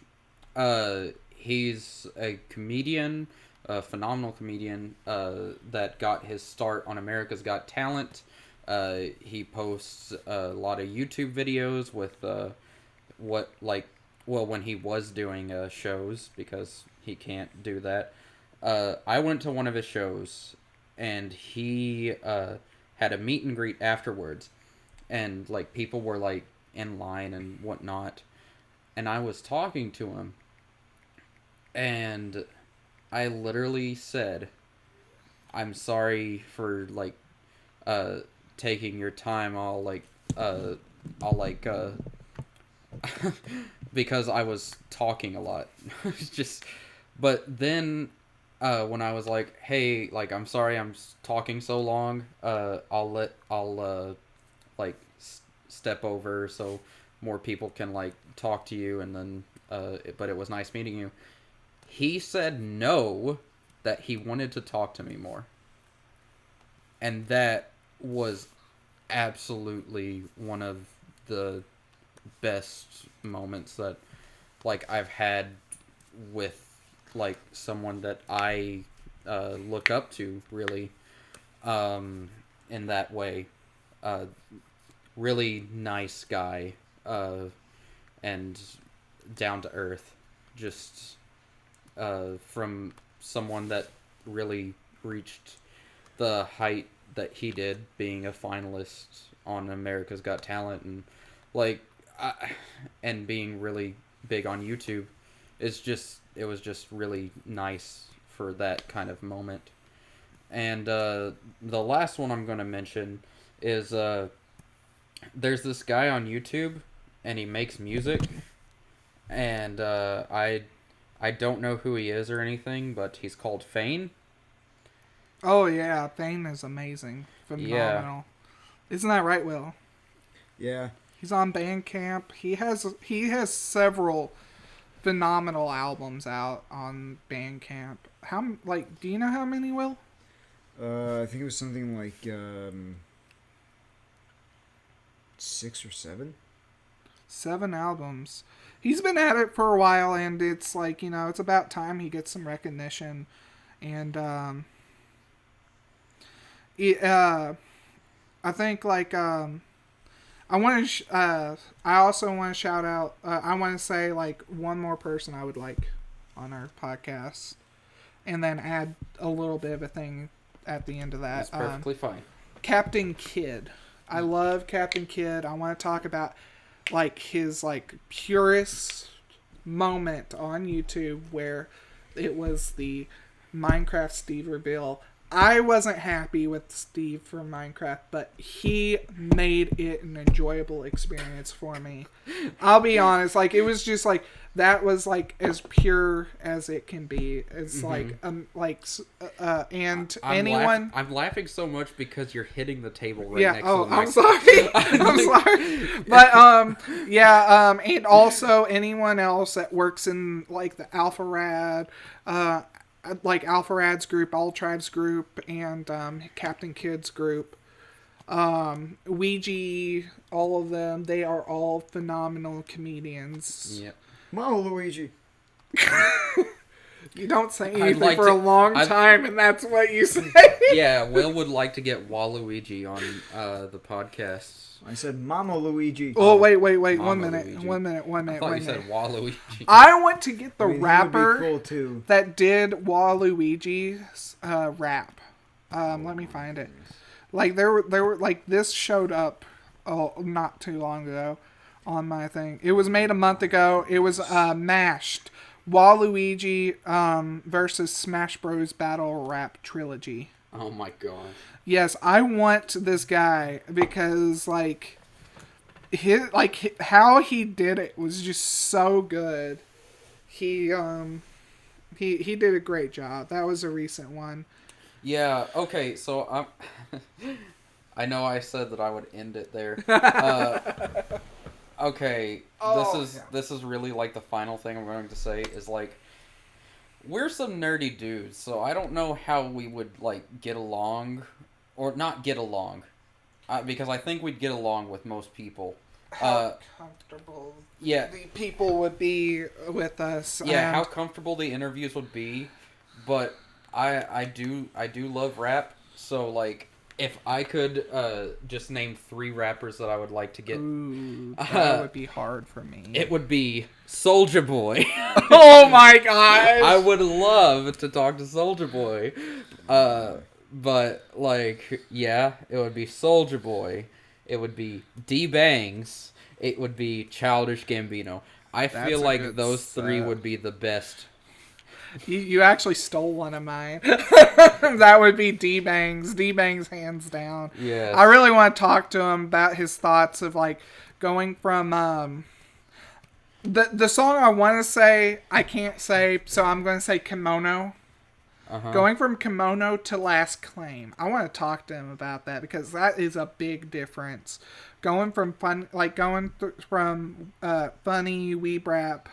He's a comedian. A phenomenal comedian that got his start on America's Got Talent. He posts a lot of YouTube videos with when he was doing shows, because he can't do that. I went to one of his shows, and he had a meet and greet afterwards, and like people were like in line and whatnot, and I was talking to him, and I literally said, "I'm sorry for like taking your time. because I was talking a lot." But then when I was like, "Hey, like I'm sorry I'm talking so long. I'll step over so more people can like talk to you, and then but it was nice meeting you." He said no, that he wanted to talk to me more. And that was absolutely one of the best moments that like I've had with like someone that I look up to, really, in that way. Really nice guy, and down to earth. Just from someone that really reached the height that he did, being a finalist on America's Got Talent, and and being really big on YouTube. It was just really nice for that kind of moment. And the last one I'm going to mention is there's this guy on YouTube, and he makes music, and I I don't know who he is or anything, but he's called Fane. Oh yeah, Fane is amazing, phenomenal. Isn't that right, Will? Yeah. He's on Bandcamp. He has several phenomenal albums out on Bandcamp. Do you know how many, Will? I think it was something like 6 or 7. 7 albums. He's been at it for a while, and it's like, it's about time he gets some recognition. And I think I also want to shout out. I want to say one more person I would like on our podcast, and then add a little bit of a thing at the end of that. That's perfectly fine. Captain Kidd. I love Captain Kidd. I want to talk about his purest moment on YouTube where it was the Minecraft Steve reveal. I wasn't happy with Steve from Minecraft, but he made it an enjoyable experience for me. I'll be honest, it was just that was as pure as it can be. It's and anyone. I'm laughing so much because you're hitting the table right next to the I'm sorry. I'm sorry. But and also anyone else that works in the Alpha Rad, Alpha Rad's group, All Tribes group, and Captain Kidd's group. Ouija, all of them, they are all phenomenal comedians. Yep. Mama Luigi. You don't say anything for a long time, and that's what you say. Yeah, Will would like to get Waluigi on the podcast. I said Mama Luigi. Oh, wait. One Mama minute. Luigi. One minute. I thought you said Waluigi. I want to get the rapper cool too. that did Waluigi's rap. Let me find it. There were this showed up not too long ago on my thing. It was made a month ago. It was mashed. Waluigi versus Smash Bros. Battle Rap Trilogy. Oh my god. Yes, I want this guy because how he did it was just so good. He did a great job. That was a recent one. Yeah. Okay. So I know I said that I would end it there. Okay. This is really the final thing I'm going to say is we're some nerdy dudes, so I don't know how we would get along or not get along, because I think we'd get along with most people. How comfortable the people would be with us. Yeah, how comfortable the interviews would be, but I do love rap, so if I could just name 3 rappers that I would like to get, that would be hard for me. It would be Soulja Boy. Oh my gosh! I would love to talk to Soulja Boy, but it would be Soulja Boy. It would be D-Bangs. It would be Childish Gambino. I feel like those 3 would be the best. You actually stole one of mine. That would be D-Bangs. D-Bangs hands down. Yeah. I really want to talk to him about his thoughts of going from the song I want to say I can't say, so I'm going to say Kimono. Going from Kimono to Last Claim. I want to talk to him about that because that is a big difference. Going from funny weeb rap.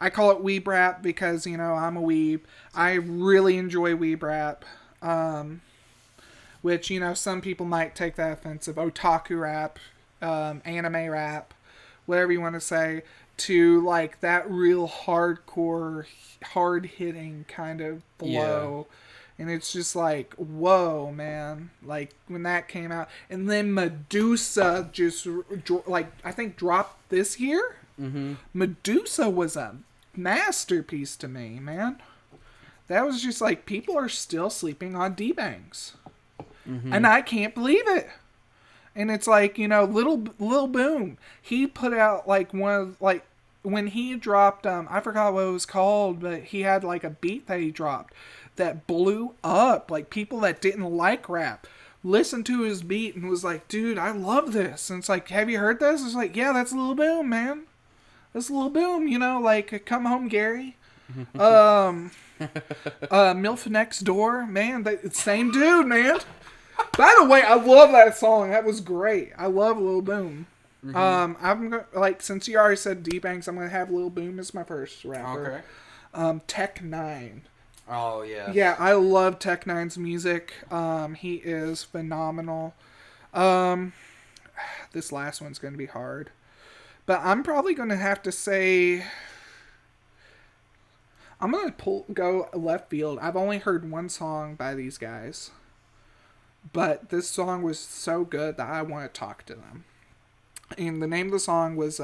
I call it weeb rap because, I'm a weeb. I really enjoy weeb rap. Which, some people might take that offensive. Otaku rap, anime rap, whatever you want to say. To, that real hardcore, hard-hitting kind of flow. Yeah. And it's just whoa, man. When that came out. And then Medusa just, I think dropped this year? Mm-hmm. Medusa was a masterpiece to me, man. That was just people are still sleeping on D-Bangs. Mm-hmm. And I can't believe it. And it's Lil Boom. He put out one of when he dropped I forgot what it was called, but he had a beat that he dropped that blew up. People that didn't like rap listened to his beat and was dude, I love this. And it's have you heard this? It's yeah, that's Lil Boom, man. That's Lil Boom, Come Home Gary. MILF Next Door, man, same dude, man. By the way, I love that song. That was great. I love Lil Boom. I'm gonna, like, since you already said D-Banks, I'm gonna have Lil Boom as my first rapper. Okay. Tech Nine. Oh yeah. Yeah, I love Tech Nine's music. He is phenomenal. This last one's gonna be hard, but I'm probably gonna have to say I'm gonna go left field. I've only heard one song by these guys, but this song was so good that I want to talk to them. And the name of the song was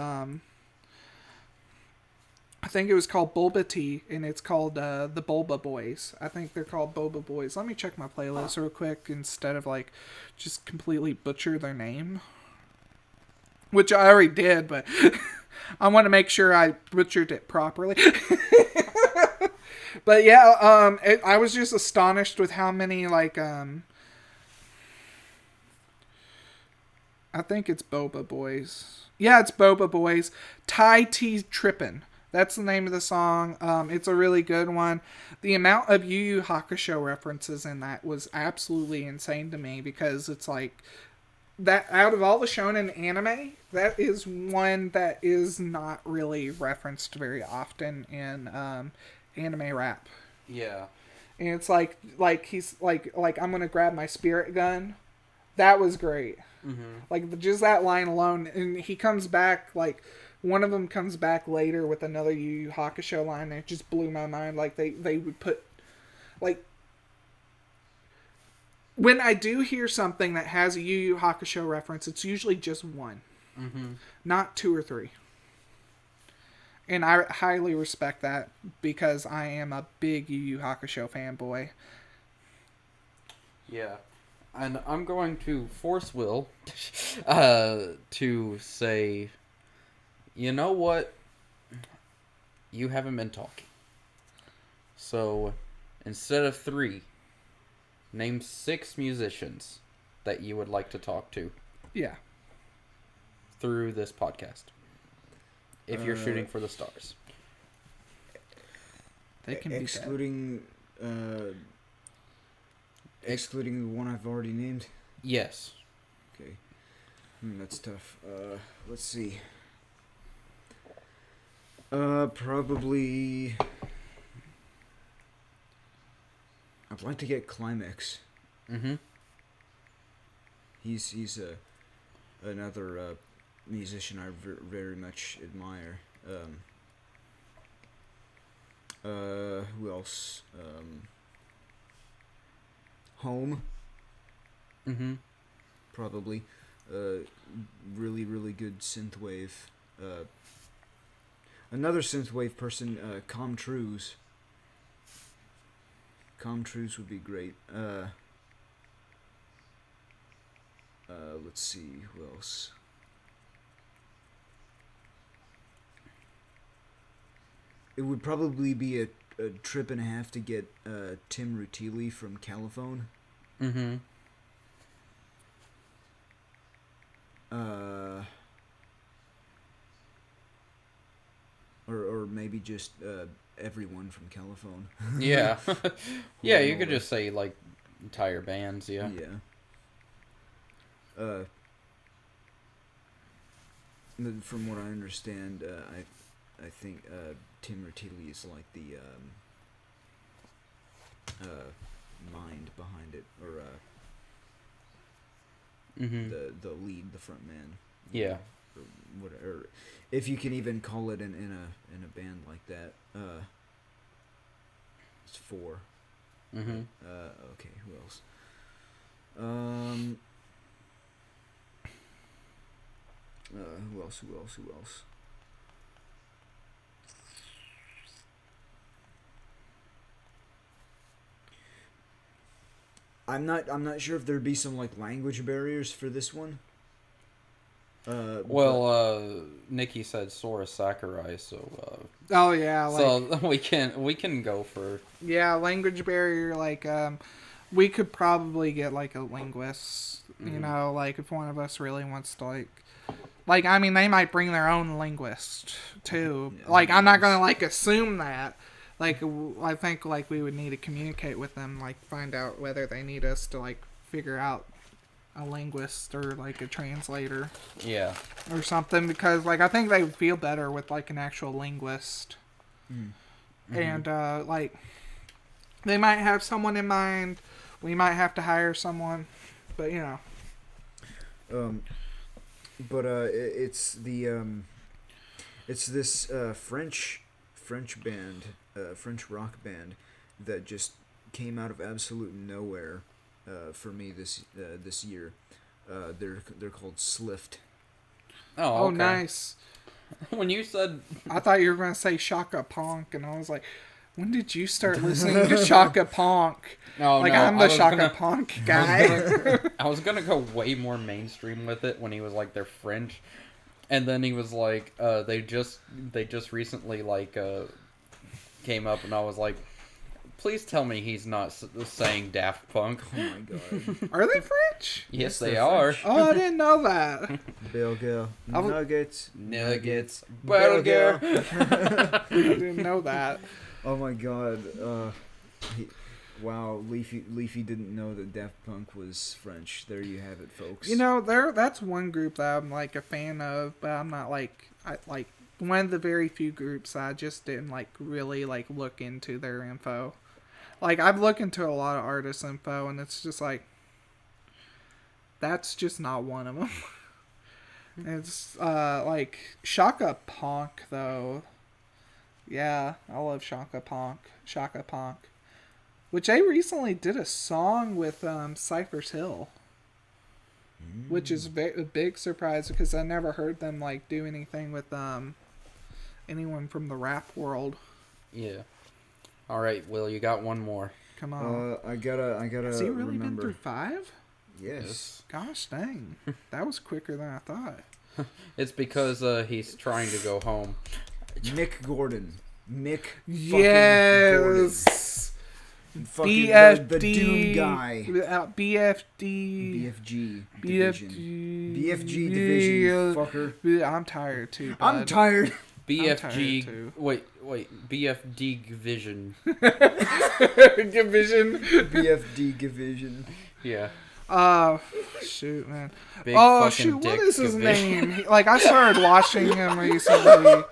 I think it was called Bulba Tea, and it's called the Bulba Boys. I think they're called Bulba Boys. Let me check my playlist real quick instead of like just completely butcher their name, which I already did, but I want to make sure I butchered it properly. But yeah, I was just astonished with how many like I think it's Boba Boys. Yeah, it's Boba Boys. Thai Tea Trippin'. That's the name of the song. It's a really good one. The amount of Yu Yu Hakusho references in that was absolutely insane to me, because it's like that out of all the shonen anime, that is one that is not really referenced very often in anime rap. Yeah. And it's like he's like I'm gonna grab my spirit gun. That was great. Like just that line alone, and he comes back like. One of them comes back later with another Yu Yu Hakusho line, and it just blew my mind. Like, they would put... Like, when I do hear something that has a Yu Yu Hakusho reference, it's usually just one. Not two or three. And I highly respect that, because I am a big Yu Yu Hakusho fanboy. Yeah. And I'm going to force Will to say... You know what? You haven't been talking. So, instead of 3, name 6 musicians that you would like to talk to. Yeah. Through this podcast. If you're shooting for the stars. They can excluding excluding the one I've already named? Yes. Okay. That's tough. Let's see. Probably... I'd like to get Climax. He's another musician I very much admire. Who else? Home. Probably. Really good synthwave. Another synthwave person, Comtrues. Comtrues would be great. Let's see, who else? It would probably be a trip and a half to get Tim Rutili from Caliphone. Or maybe just everyone from Caliphone. Yeah. Yeah, you could just say, like, entire bands, yeah. Yeah. From what I understand, I think Tim Rutili is like the mind behind it, or the lead, the front man. Yeah. Or whatever, if you can even call it in a band like that. It's 4. Okay, who else? Who else? I'm not sure if there'd be some like language barriers for this one. Nikki said Sora Sakurai, so oh yeah, like, so we can go for language barrier. Like, we could probably get like a linguist. You know, like if one of us really wants to like I mean, they might bring their own linguist too. Like, I'm not gonna like assume that, Like, I think, like, we would need to communicate with them, like, find out whether they need us to, like, figure out a linguist or, like, a translator. Yeah. Or something, because, like, I think they would feel better with, like, an actual linguist. Mm-hmm. And, like, they might have someone in mind. We might have to hire someone. But, you know. But it's this French band, French rock band that just came out of absolute nowhere for me this year. They're called Slift. Oh, okay. Nice. When you said... I thought you were going to say Shaka Punk, and I was like, when did you start listening to Shaka Punk? Oh, like, no, I'm the Shaka Punk guy. I was gonna go way more mainstream with it when he was like, they're French. And then he was like, they just recently, like, came up, and I was like, please tell me he's not saying Daft Punk. Oh my god. Are they French? Yes, they are. French. Oh, I didn't know that. Burger. I Nuggets. Burger. I didn't know that. Oh my god. Wow, Leafy didn't know that Daft Punk was French. There you have it, folks. You know, that's one group that I'm, like, a fan of, but I'm not, like, one of the very few groups I just didn't, like, really, like, look into their info. Like, I've looked into a lot of artist info, and it's just, like, that's just not one of them. It's, like, Shaka Punk, though. Yeah, I love Shaka Punk. Which they recently did a song with Cypress Hill. Which is a big surprise because I never heard them, like, do anything with anyone from the rap world. Yeah. All right, Will, you got one more. Come on. I gotta Has he really remember. been through 5? Yes. Gosh dang. That was quicker than I thought. It's because he's trying to go home. Mick Gordon. Yes. Gordon. Fucking BFD. the Doom guy. BFD. BFG. BFG. BFG division. Fucker. I'm tired too. Bud. I'm tired. BFG. too. Wait. BFD Vision. Division. BFD division. Yeah. Shoot, man. Big Oh, fucking shoot, what dick is his division. name? Like, I started watching him recently.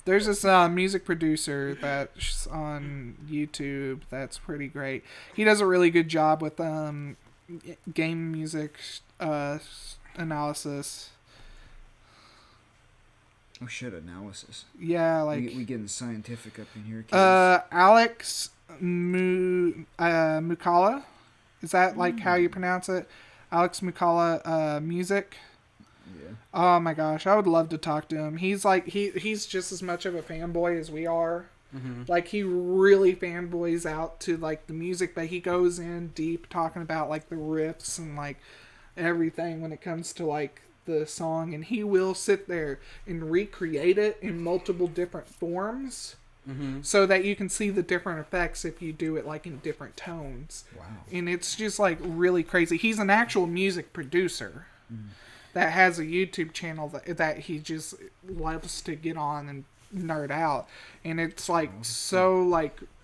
There's this music producer that's on YouTube that's pretty great. He does a really good job with game music analysis. Oh shit, analysis. Yeah, like we getting scientific up in here, kids. Alex Mukala. Is that like how you pronounce it? Alex Mukala music. Yeah. Oh my gosh, I would love to talk to him. He's like he's just as much of a fanboy as we are. Mm-hmm. Like, he really fanboys out to, like, the music, but he goes in deep talking about, like, the riffs and, like, everything when it comes to, like, the song, and he will sit there and recreate it in multiple different forms. Mm-hmm. So that you can see the different effects if you do it, like, in different tones. Wow. And it's just, like, really crazy. He's an actual music producer that has a YouTube channel that he just loves to get on and nerd out. And it's, like, so,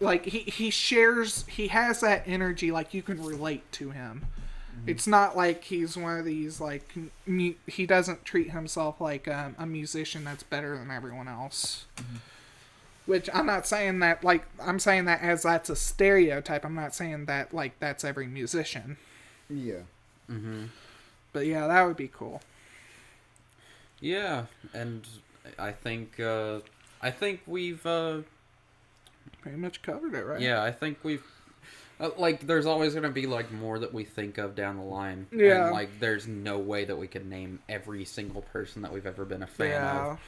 like he shares, he has that energy, like, you can relate to him. It's not like he's one of these, like, he doesn't treat himself like a musician that's better than everyone else. Which I'm not saying that, like, I'm saying that as that's a stereotype. I'm not saying that, like, that's every musician. Yeah. Mm-hmm. But yeah, that would be cool. Yeah, and I think we've Pretty much covered it, right? yeah, I think we've like, there's always going to be, like, more that we think of down the line. Yeah. And, like, there's no way that we can name every single person that we've ever been a fan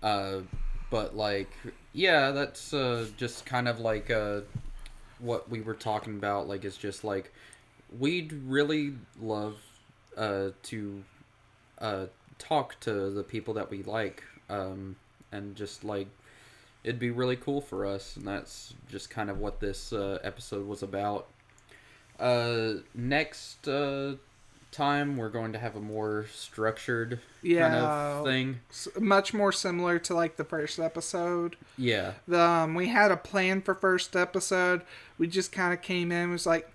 of. But, like, yeah, that's just kind of like what we were talking about. Like, it's just, like, we'd really love to talk to the people that we like. And just, like, it'd be really cool for us, and that's just kind of what this episode was about. Next time we're going to have a more structured Yeah. kind of thing. Much more similar to like the first episode. Yeah. We had a plan for first episode. We just kind of came in and was like,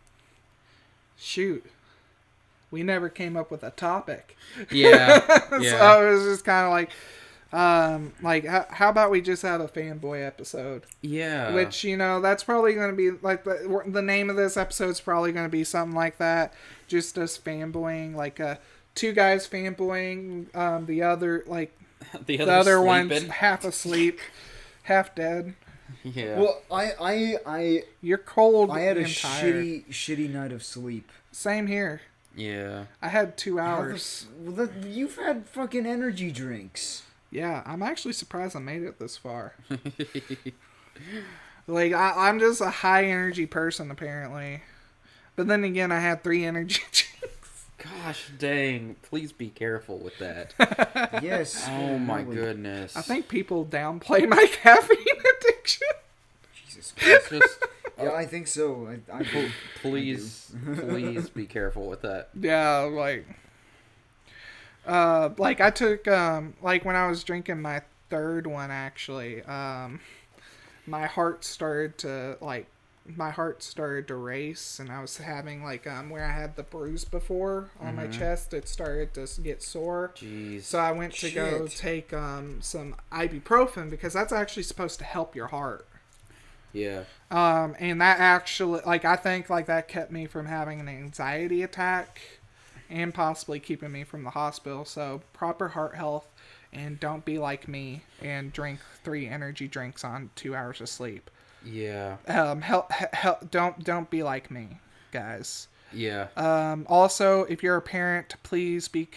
shoot, we never came up with a topic. Yeah. So Yeah. it was just kind of like how about we just have a fanboy episode? Yeah. Which, you know, that's probably going to be like the name of this episode is probably going to be something like that. Just us fanboying, like two guys fanboying, the other like the the other one's sleeping. half asleep, half dead. Yeah. Well, I You're cold. I had a and tired. shitty night of sleep. Same here. Yeah. I had 2 How the hours. you've had fucking energy drinks. Yeah, I'm actually surprised I made it this far. Like, I'm just a high energy person, apparently. But then again, I had 3 energy drinks. Gosh dang. Please be careful with that. Yes. Oh my really. goodness. I think people downplay my caffeine addiction. Jesus Christ. It's just Yeah, I think so. I hope. please be careful with that. Yeah, like I took, like when I was drinking my third one, actually, my heart started to race, and I was having like where I had the bruise before on my chest, it started to get sore. Jeez. So I went to go Shit. take some ibuprofen because that's actually supposed to help your heart. Yeah. And that actually, like, I think like that kept me from having an anxiety attack and possibly keeping me from the hospital. So proper heart health, and don't be like me and drink 3 energy drinks on 2 hours of sleep. Yeah. Don't be like me, guys. Yeah. Also, if you're a parent, please be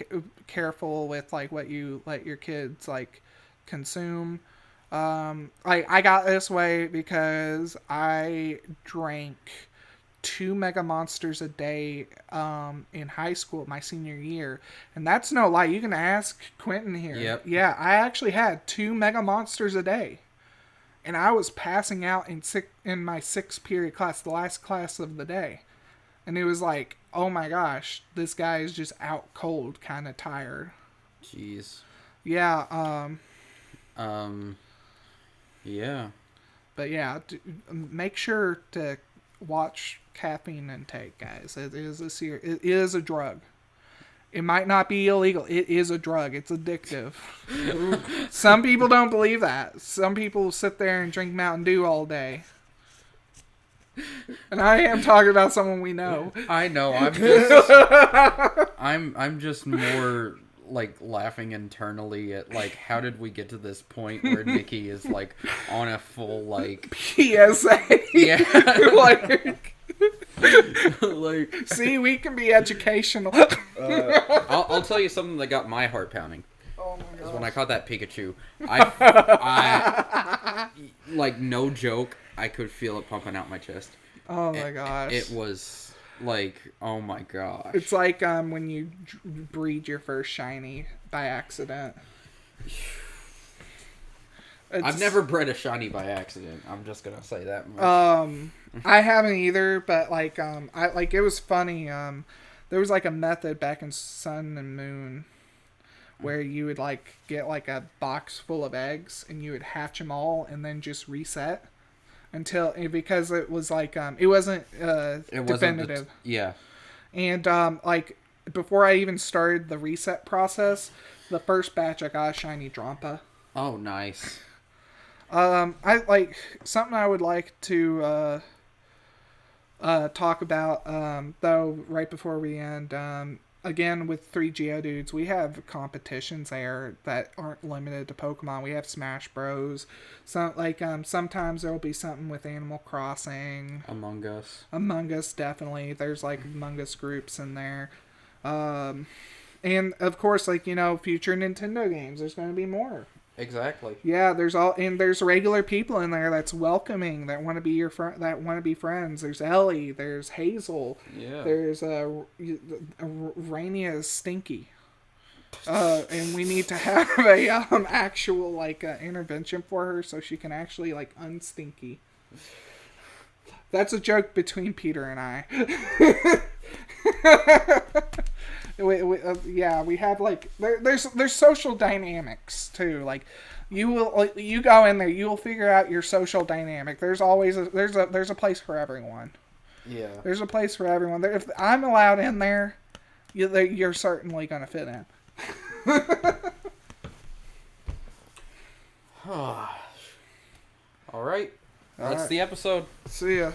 careful with like what you let your kids like consume. I got this way because I drank 2 Mega Monsters a day in high school my senior year, and that's no lie. You can ask Quentin here. Yep. Yeah, I actually had 2 Mega Monsters a day, and I was passing out in my 6th period class, the last class of the day, and it was like, oh my gosh, this guy is just out cold, kind of tired. Jeez. Yeah. Yeah. But yeah, make sure to watch caffeine intake, guys. It is a drug. It might not be illegal. It is a drug. It's addictive. Some people don't believe that. Some people sit there and drink Mountain Dew all day. And I am talking about someone we know. I know. I'm just more like laughing internally at like how did we get to this point where Nikki is like on a full like PSA. Yeah. Like, like see, we can be educational. I'll tell you something that got my heart pounding. Oh my Is god. when I caught that Pikachu. I like no joke, I could feel it pumping out my chest. Oh my gosh. It was like, oh my gosh. It's like when you breed your first shiny by accident. I've never bred a shiny by accident. I'm just gonna say that much. I haven't either, but like it was funny. There was like a method back in Sun and Moon where you would like get like a box full of eggs and you would hatch them all and then just reset until because it was like it wasn't definitive. Yeah. And like before I even started the reset process, the first batch I got a shiny Drampa. Oh, nice. I like something I would like to talk about though right before we end. Again, with 3 Geodudes, we have competitions there that aren't limited to Pokemon. We have Smash Bros. Some like sometimes there will be something with Animal Crossing. Among Us. Among Us, definitely. There's like Among Us groups in there. And of course, like, you know, future Nintendo games, there's going to be more. Exactly. Yeah, there's regular people in there that's welcoming, that want to be your friend, that want to be friends. There's Ellie, there's Hazel, Yeah. there's Rainy is Stinky. And we need to have a actual like intervention for her so she can actually like unstinky. That's a joke between Peter and I. Yeah, we have like there's social dynamics too. Like you go in there, you will figure out your social dynamic. There's always there's a place for everyone. Yeah. There's a place for everyone. If I'm allowed in there, you're certainly gonna fit in. All right. That's the episode. See ya.